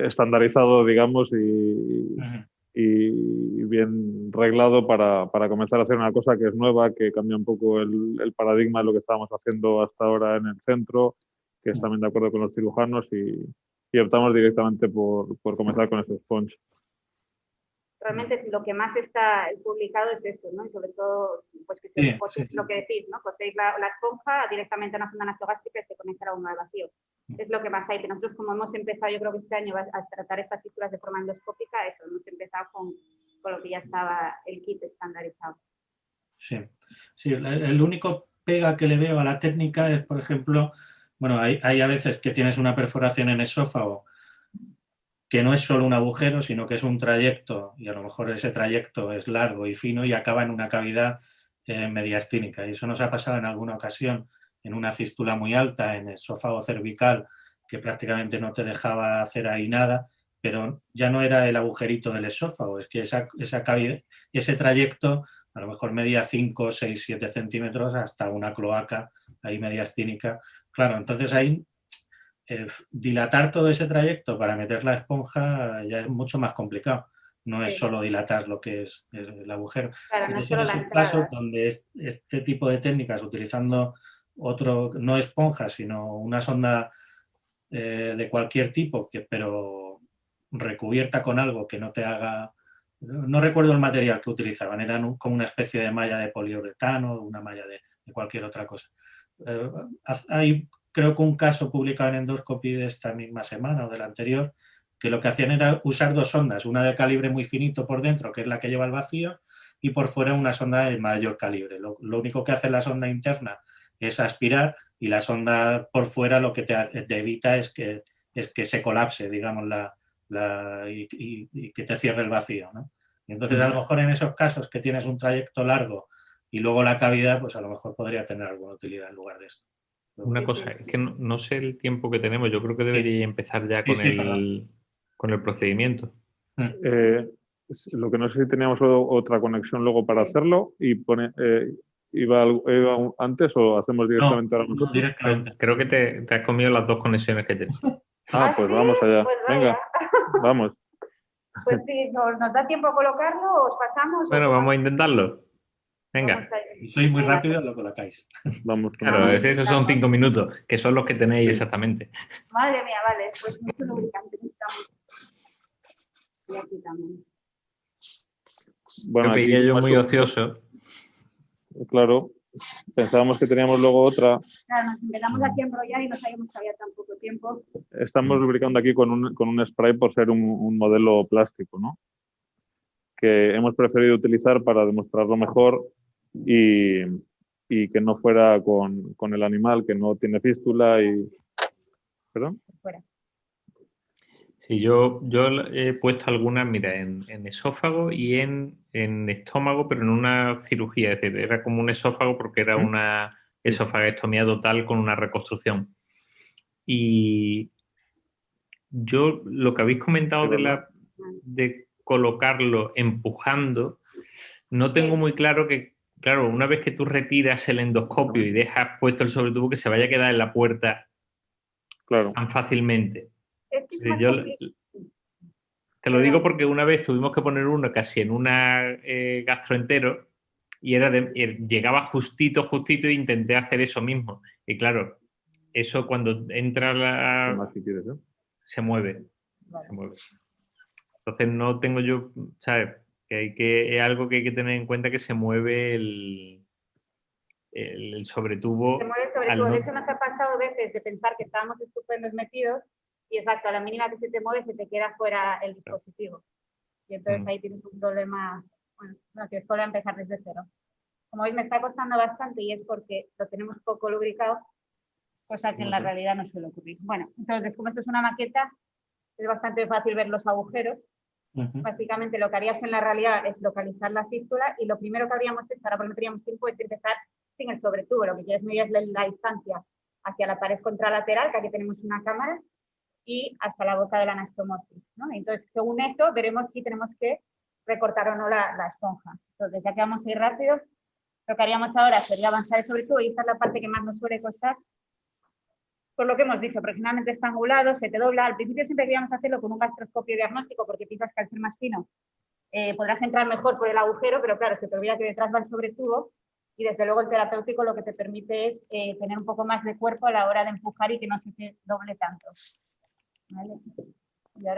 C: estandarizado, digamos, y bien reglado para comenzar a hacer una cosa que es nueva, que cambia un poco el paradigma de lo que estábamos haciendo hasta ahora en el centro, que es también de acuerdo con los cirujanos y optamos directamente por comenzar con ese sponge.
D: Realmente lo que más está publicado es eso, ¿no? Y sobre todo, pues que lo que decís, ¿no? Coséis la esponja directamente a una sonda nasogástrica y se conecta a la bomba de vacío. Es lo que más hay. Que nosotros, como hemos empezado, yo creo que este año a tratar estas fístulas de forma endoscópica, eso, hemos empezado con lo que ya estaba el kit estandarizado.
A: Sí, el único pega que le veo a la técnica es, por ejemplo, bueno, hay a veces que tienes una perforación en esófago que no es solo un agujero, sino que es un trayecto, y a lo mejor ese trayecto es largo y fino y acaba en una cavidad mediastínica. Y eso nos ha pasado en alguna ocasión en una fístula muy alta, en el esófago cervical, que prácticamente no te dejaba hacer ahí nada, pero ya no era el agujerito del esófago, es que esa cavidad, ese trayecto a lo mejor medía 5, 6, 7 centímetros hasta una cloaca ahí mediastínica. Claro, entonces ahí dilatar todo ese trayecto para meter la esponja ya es mucho más complicado. No es
D: Sí.
A: solo dilatar lo que es el agujero.
D: Claro,
A: Y
D: no es
A: ese
D: solo
A: es
D: la
A: un caso
D: entrada.
A: donde este tipo de técnicas, utilizando no esponja, sino una sonda de cualquier tipo, pero recubierta con algo que no te haga... No recuerdo el material que utilizaban, eran como una especie de malla de poliuretano, una malla de cualquier otra cosa. Hay, creo que un caso publicado en Endoscopy de esta misma semana o de la anterior, que lo que hacían era usar dos sondas, una de calibre muy finito por dentro, que es la que lleva el vacío, y por fuera una sonda de mayor calibre. Lo único que hace la sonda interna es aspirar, y la sonda por fuera lo que te evita es que se colapse, digamos, y que te cierre el vacío, ¿no? Y entonces, a lo mejor en esos casos que tienes un trayecto largo y luego la cavidad, pues a lo mejor podría tener alguna utilidad en lugar de esto.
B: Una cosa, es que no sé el tiempo que tenemos. Yo creo que debería empezar ya
A: Sí, perdón.
B: con el procedimiento.
C: Lo que no sé si teníamos otra conexión luego para hacerlo y iba antes o hacemos directamente ahora nosotros.
A: Directamente.
B: Creo que te has comido las dos conexiones que tienes.
C: Pues vamos allá.
D: Pues
C: venga, vamos.
D: Pues sí, ¿nos da tiempo a colocarlo? ¿Os pasamos?
B: Bueno, vamos a intentarlo. Venga.
A: Si sois muy rápido, lo colocáis.
C: Vamos.
B: Claro, esos son 5 minutos, que son los que tenéis exactamente.
D: Madre mía, vale, pues mucho lubricante necesitamos. Y aquí también.
C: Bueno,
B: Me veía yo muy ocioso.
C: Claro, pensábamos que teníamos luego otra.
D: Claro, nos empezamos aquí a enrollar y no sabíamos que había tan poco tiempo.
C: Estamos lubricando aquí con un spray por ser un modelo plástico, ¿no? Que hemos preferido utilizar para demostrarlo mejor y que no fuera con el animal, que no tiene fístula y... ¿Perdón?
D: Fuera.
B: Sí, yo he puesto algunas, mira, en esófago y en estómago, pero en una cirugía. Es decir, era como un esófago porque era una esofagestomía total con una reconstrucción. Y yo, lo que habéis comentado de colocarlo empujando, no tengo muy claro que, claro, una vez que tú retiras el endoscopio y dejas puesto el sobretubo, que se vaya a quedar en la puerta tan fácilmente.
D: Es que es más
B: Yo te lo digo porque una vez tuvimos que poner uno casi en una gastroentero y llegaba justito e intenté hacer eso mismo. Y claro, eso cuando entra se mueve. Se mueve. Entonces no tengo yo, ¿sabes? Es algo que hay que tener en cuenta, que se mueve el sobretubo.
D: Se mueve el sobretubo. De hecho, nos ha pasado veces de pensar que estábamos estupendos metidos y exacto, a la mínima que se te mueve se te queda fuera el dispositivo. Y entonces ahí tienes un problema, bueno, no, que es solo empezar desde cero. Como veis, me está costando bastante y es porque lo tenemos poco lubricado, cosa que en la realidad no suele ocurrir. Bueno, entonces, como esto es una maqueta, es bastante fácil ver los agujeros. Básicamente lo que harías en la realidad es localizar la fístula y lo primero que habríamos hecho, ahora no teníamos tiempo, es empezar sin el sobretubo. Lo que quieres medir es la distancia hacia la pared contralateral, que aquí tenemos una cámara, y hasta la boca de la anastomosis, ¿no? Entonces, según eso, veremos si tenemos que recortar o no la esponja. Entonces, ya que vamos a ir rápido, lo que haríamos ahora sería avanzar el sobretubo y esta es la parte que más nos suele costar. Por lo que hemos dicho, porque generalmente está angulado, se te dobla. Al principio siempre queríamos hacerlo con un gastroscopio diagnóstico porque piensas que al ser más fino podrás entrar mejor por el agujero, pero claro, se te olvida que detrás va el sobretubo y desde luego el terapéutico lo que te permite es tener un poco más de cuerpo a la hora de empujar y que no se te doble tanto. ¿Vale?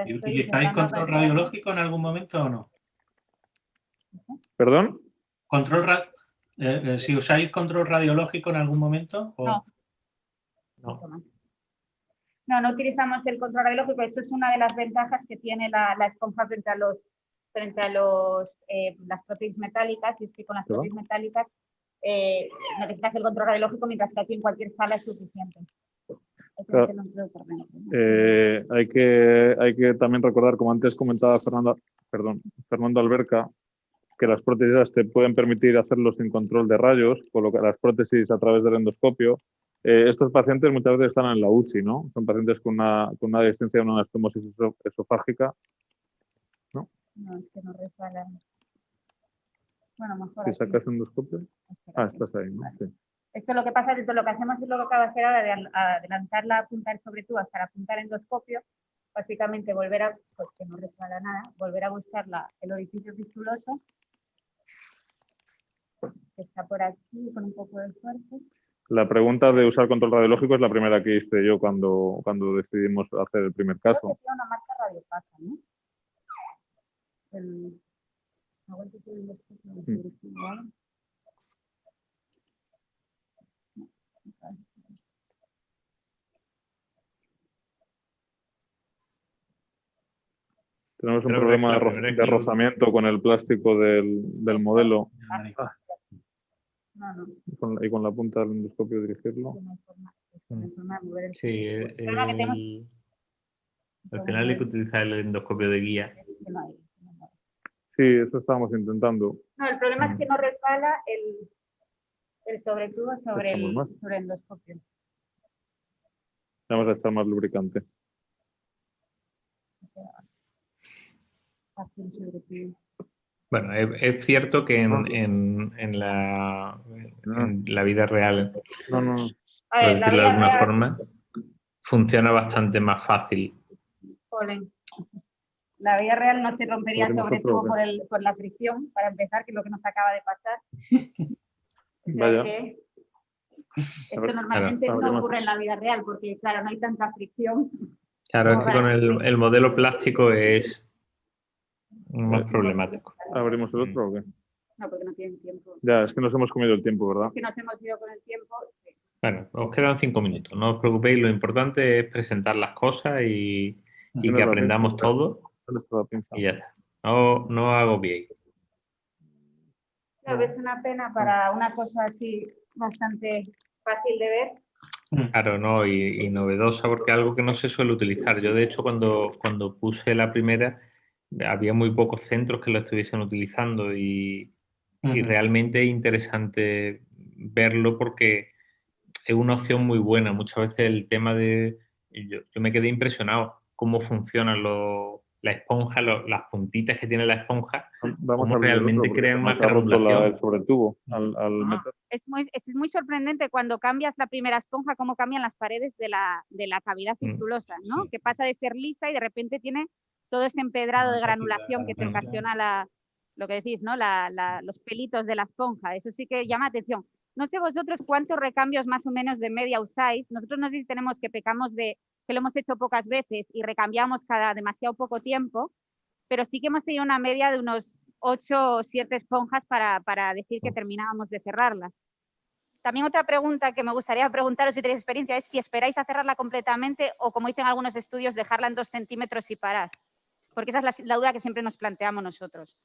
A: ¿Y utilizáis control radiológico en algún momento o no?
C: ¿Perdón?
A: Si usáis control radiológico en algún momento. ¿O?
D: No utilizamos el control radiológico. Esto es una de las ventajas que tiene la esponja frente a las prótesis metálicas, y es que con las prótesis metálicas necesitas el control radiológico, mientras que aquí en cualquier sala es suficiente.
C: Claro. Hay que también recordar, como antes comentaba Fernando Alberca, que las prótesis te pueden permitir hacerlo sin control de rayos, colocar las prótesis a través del endoscopio. Estos pacientes muchas veces están en la UCI, ¿no? Son pacientes con una distensia de una anastomosis esofágica, ¿no?
D: No, es que no resbalan. Bueno, mejor
C: si
D: aquí.
C: sacas endoscopio. Estás ahí, ¿no? Sí.
D: Esto lo que pasa es que lo que hacemos es lo que acabo de hacer ahora, de adelantarla, apuntar sobre tú hasta la punta del endoscopio, básicamente volver a, pues que no resbala nada, volver a buscar el orificio fistuloso, que está por aquí, con un poco de suerte.
C: La pregunta de usar control radiológico es la primera que hice yo cuando decidimos hacer el primer
D: Creo
C: caso.
D: que tiene una marca radiopasa, ¿no? Aguante el endoscopio, ¿vale?
C: Tenemos un
B: Creo que
C: problema
B: la primera
C: de
B: que lo-
C: rozamiento con el plástico del modelo
D: No,
C: y con la punta del endoscopio dirigirlo.
D: no hay forma de mover el
B: Sí,
D: problema que tenemos
B: al final hay que utilizar el endoscopio de guía.
D: es que no hay.
C: Sí, eso estábamos intentando.
D: No, el problema es que no resbala el sobretubo sobre
C: Echamos más.
D: el endoscopio.
C: Vamos a echar más lubricante.
D: Aquí el sobretubo.
B: Bueno, es cierto que
C: No.
B: en la vida real,
C: No, no, no.
D: A
B: por
D: ver, la
B: decirlo de
D: vida
B: alguna
D: real,
B: forma, funciona bastante más fácil.
D: joder, la vida real no se rompería
C: ¿Abrimos
D: sobre
C: otro o
D: todo
C: qué?
D: por la fricción, para empezar, que es lo que nos acaba de pasar. O sea
C: Vaya.
D: que esto
C: ver,
D: normalmente
C: claro,
D: no
C: abrimos.
D: ocurre en la vida real, porque claro, no hay tanta fricción.
B: Claro, es
D: como
B: que
D: para
B: con el modelo plástico es más
C: Vale.
B: problemático.
C: ¿Abrimos el otro o qué?
D: No, porque no tienen tiempo.
C: Ya, es que nos hemos comido el tiempo, ¿verdad?
D: Es que nos hemos ido con el tiempo. Sí.
B: Bueno, os quedan 5 minutos, no os preocupéis, lo importante es presentar las cosas y
C: ¿Dónde
B: que
C: la
B: aprendamos
C: pinza?
B: todo
C: ¿Dónde está la pinza?
B: y ya está. No agobiéis.
D: Claro, es una pena para una cosa así bastante fácil de ver.
B: Claro, no, y novedosa porque es algo que no se suele utilizar. Yo, de hecho, cuando puse la primera, había muy pocos centros que lo estuviesen utilizando y realmente es interesante verlo porque es una opción muy buena. Muchas veces el tema de... Yo me quedé impresionado cómo funcionan la esponja, las puntitas que tiene la esponja,
C: Vamos a
B: cómo
C: abrir el otro
B: realmente
C: porque
B: crean
C: se
B: una
C: nos ha roto
B: granulación.
C: el sobretubo al meter.
D: Es muy sorprendente cuando cambias la primera esponja, cómo cambian las paredes de la cavidad fistulosa, ¿no?
B: Sí.
D: Que pasa de ser lisa y de repente tiene todo ese empedrado de granulación que te ocasiona lo que decís, ¿no? Los pelitos de la esponja. Eso sí que llama atención. No sé vosotros cuántos recambios más o menos de media usáis. Nosotros no sé si tenemos que pecamos de que lo hemos hecho pocas veces y recambiamos cada demasiado poco tiempo, pero sí que hemos tenido una media de unos 8 o 7 esponjas para decir que terminábamos de cerrarla. También otra pregunta que me gustaría preguntaros si tenéis experiencia es si esperáis a cerrarla completamente o, como dicen algunos estudios, dejarla en 2 centímetros y parar. Porque esa es la duda que siempre nos planteamos nosotros.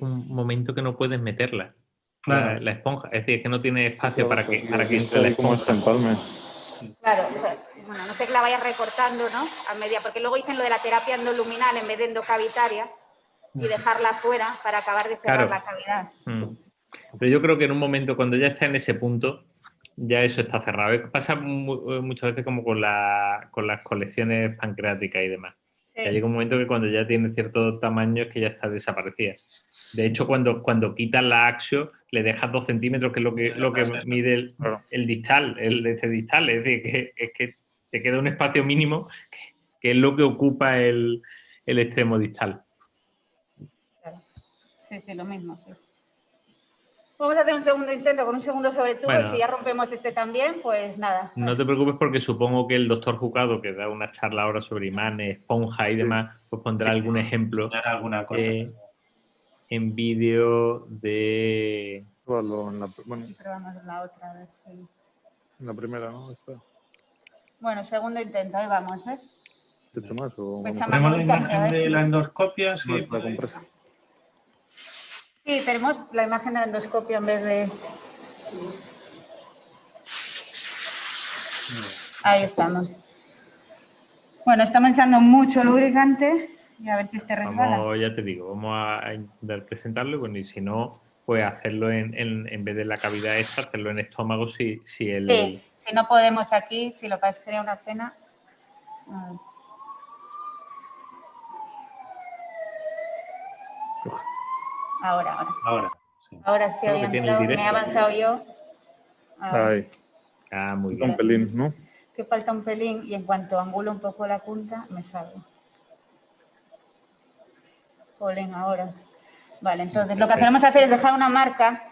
B: Un momento que no puedes meterla.
A: Claro.
B: La esponja. Es decir, que no tiene espacio para que
C: Aquí
B: entre la
C: como
B: esponja.
C: este empalme.
D: Claro, bueno, no sé que la vayas recortando, ¿no? A media, porque luego dicen lo de la terapia endoluminal en vez de endocavitaria y dejarla fuera para acabar de cerrar la cavidad.
B: Pero yo creo que en un momento, cuando ya está en ese punto, ya eso está cerrado. Pasa muchas veces como con las colecciones pancreáticas y demás.
D: Sí.
B: Ya llega un momento que cuando ya tiene cierto tamaño es que ya está desaparecida. De hecho, cuando quitas la axio, le dejas 2 centímetros, que es lo que mide el distal, el distal. Es decir, que te queda un espacio mínimo que es lo que ocupa el extremo distal.
D: Claro. Sí, lo mismo, sí. Vamos a hacer un segundo intento con un segundo sobretubo y si ya rompemos este también, pues nada.
B: No te preocupes porque supongo que el doctor Jucado, que da una charla ahora sobre imanes, esponja y demás, pues pondrá algún ejemplo
A: alguna cosa.
B: En vídeo de...
C: Bueno,
D: probamos la otra, a ver si...
C: En la primera, ¿no? Esta.
D: Bueno, segundo intento, ahí vamos, ¿eh?
C: ¿Te echo más o...?
A: Tenemos la imagen de la endoscopia, sí.
C: La compresa.
D: Sí, tenemos la imagen de la endoscopia en vez de... Ahí estamos. Bueno, estamos echando mucho lubricante y a ver si este resbala.
B: Ya te digo, vamos a intentar presentarlo y, bueno, y si no, pues hacerlo en vez de la cavidad esta, hacerlo en estómago si el...
D: Sí, si no podemos aquí, si lo que pasa es que sería una pena. Ahora.
A: Ahora, sí.
D: Ahora sí había entrado, me he avanzado yo.
C: Ahí.
B: Ah, muy
C: Un
B: bien.
C: pelín, ¿no?
D: Que falta un pelín y en cuanto angulo un poco la punta, me salgo. Jolín, ahora. Vale, entonces lo que solemos hacer es dejar una marca.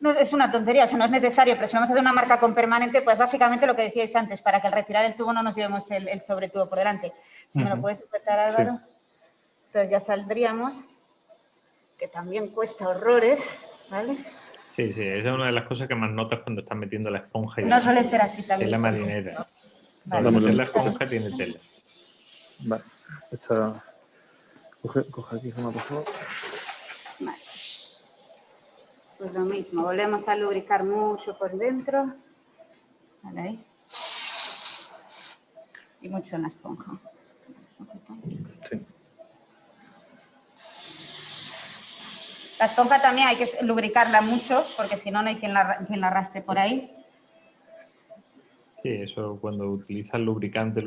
D: No, es una tontería, eso no es necesario, pero si vamos a hacer una marca con permanente, pues básicamente lo que decíais antes, para que al retirar el tubo no nos llevemos el sobretubo por delante. Si me lo puedes sujetar, Álvaro. Sí. Entonces ya saldríamos, que también cuesta horrores, ¿vale?
B: Sí, sí, esa es una de las cosas que más notas cuando estás metiendo la esponja. Y
D: no suele ser así también.
B: Es la marinera.
D: Vale.
B: Cuando metes la esponja tiene tela.
C: Vale, coge aquí, por favor.
D: Vale. Pues lo mismo, volvemos a lubricar mucho por dentro. Vale, ahí. Y mucho en la esponja.
C: Sí.
D: La esponja también hay que lubricarla mucho, porque si no, no hay quien la arrastre por ahí.
B: Sí, eso cuando utilizas lubricante,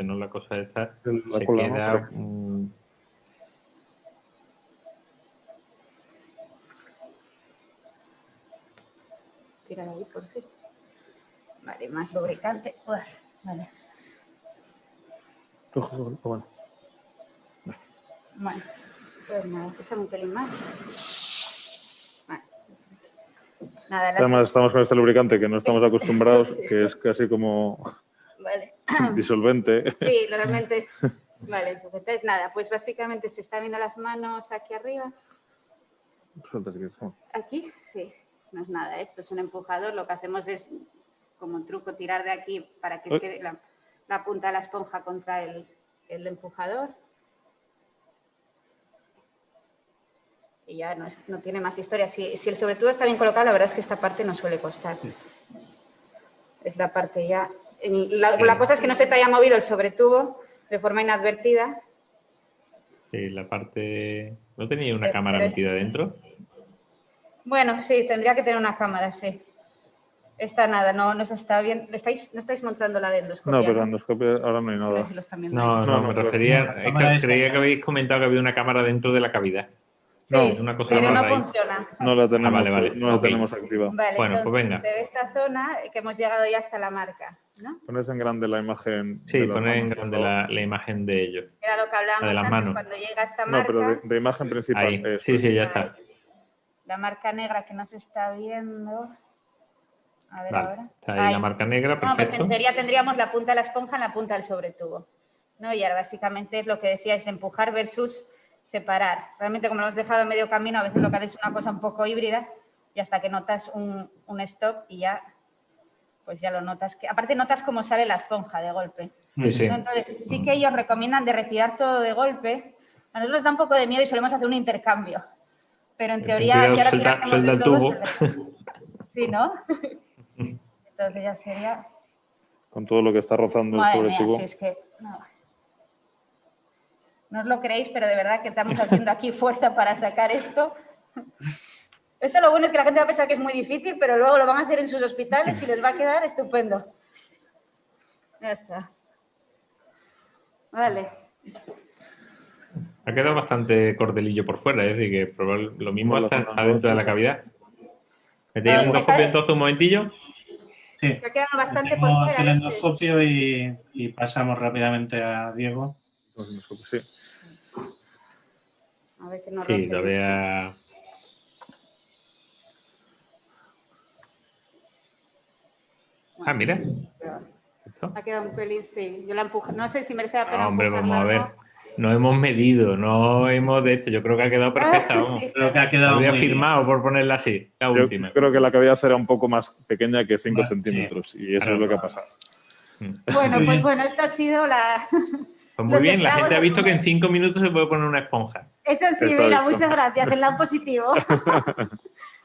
B: no la cosa esta, se
C: cola,
B: queda...
C: ¿no?
D: Tirar ahí, por fin. Vale, más lubricante. Uf, vale.
C: Bueno.
D: Vale, pues nada, echamos un pelín más. Vale. Nada,
C: Además estamos con este lubricante que no estamos acostumbrados, que es casi como
D: vale.
C: disolvente.
D: Sí, realmente. Vale, sujetáis nada. Pues básicamente se está viendo las manos aquí arriba. Aquí, sí. No es nada, esto es un empujador. Lo que hacemos es, como un truco, tirar de aquí para que quede la punta de la esponja contra el empujador. Y ya no tiene más historia. Si el sobretubo está bien colocado, la verdad es que esta parte no suele costar. Es la parte ya... La cosa es que no se te haya movido el sobretubo de forma inadvertida.
B: Sí, la parte... ¿No tenía una cámara metida dentro?
D: Bueno, sí, tendría que tener una cámara, sí. Esta nada, no se está bien. ¿No estáis montando la de endoscopia?
C: No, pero la endoscopia ahora no hay nada.
B: No, me refería... Es que creía que habéis comentado que había una cámara dentro de la cavidad.
D: Sí,
B: una cosa
D: pero no
B: ahí.
D: funciona.
C: No la tenemos,
B: vale.
C: no la tenemos activa.
D: Vale,
B: bueno,
D: entonces,
B: pues venga.
D: se ve esta zona que hemos llegado ya hasta la marca, ¿no?
C: Pones en grande la imagen.
B: Sí, poner en grande la imagen de ellos.
D: Era lo que hablábamos
B: de las
D: antes,
B: manos.
D: cuando llega esta marca.
C: No, pero de imagen principal.
B: Ahí. Sí, ya está.
D: La marca negra que no se está viendo. A ver
B: vale,
D: ahora.
B: Está ahí la marca negra, perfecto.
D: No, pues en teoría tendríamos la punta de la esponja en la punta del sobretubo, ¿no? Y ahora básicamente es lo que decíais de empujar versus separar. Realmente, como lo hemos dejado en medio camino, a veces lo que haces es una cosa un poco híbrida y hasta que notas un stop y ya, pues ya lo notas. Aparte notas cómo sale la esponja de golpe.
B: Sí.
D: ¿No? Entonces, sí que ellos recomiendan de retirar todo de golpe. A nosotros nos da un poco de miedo y solemos hacer un intercambio. Pero en teoría,
B: cuidado,
D: si ahora
B: suelta el tubo.
D: Sí, ¿no? Entonces ya sería...
C: Con todo lo que está rozando el sobretubo.
D: Si es que... No os lo creéis, pero de verdad que estamos haciendo aquí fuerza para sacar esto. Esto lo bueno es que la gente va a pensar que es muy difícil, pero luego lo van a hacer en sus hospitales y les va a quedar estupendo. Ya está. Vale.
B: Ha quedado bastante cordelillo por fuera, es decir, que lo mismo está adentro de la cavidad. ¿Metéis el endoscopio entonces un momentillo?
A: Sí,
D: ha quedado bastante por fuera.
A: El endoscopio y pasamos rápidamente a Diego.
C: Sí.
D: A ver que no
B: sí, todavía... Ah, mira.
D: ¿Esto? Ha quedado un pelín, sí. Yo la empujo. No sé si merece la pena.
B: Hombre, vamos a ver. No hemos medido, no hemos... De hecho, yo creo que ha quedado perfecta, vamos.
A: Sí. Creo que ha quedado
B: habría
A: muy
B: firmado
A: bien.
B: Por ponerla así, la última.
C: Yo creo que la cavidad era un poco más pequeña que 5 centímetros.
A: Sí.
C: Y eso es lo que ha pasado.
D: Bueno, pues bueno, esto ha sido la...
B: Pues muy bien, la gente ha visto que en 5 minutos se puede poner una esponja.
D: Eso sí, mira, muchas gracias, el lado positivo.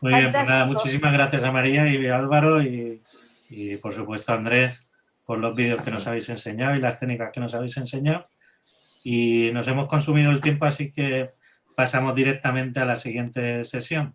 A: Muy bien, pues nada, muchísimas gracias a María y a Álvaro y por supuesto a Andrés por los vídeos que nos habéis enseñado y las técnicas que nos habéis enseñado. Y nos hemos consumido el tiempo, así que pasamos directamente a la siguiente sesión.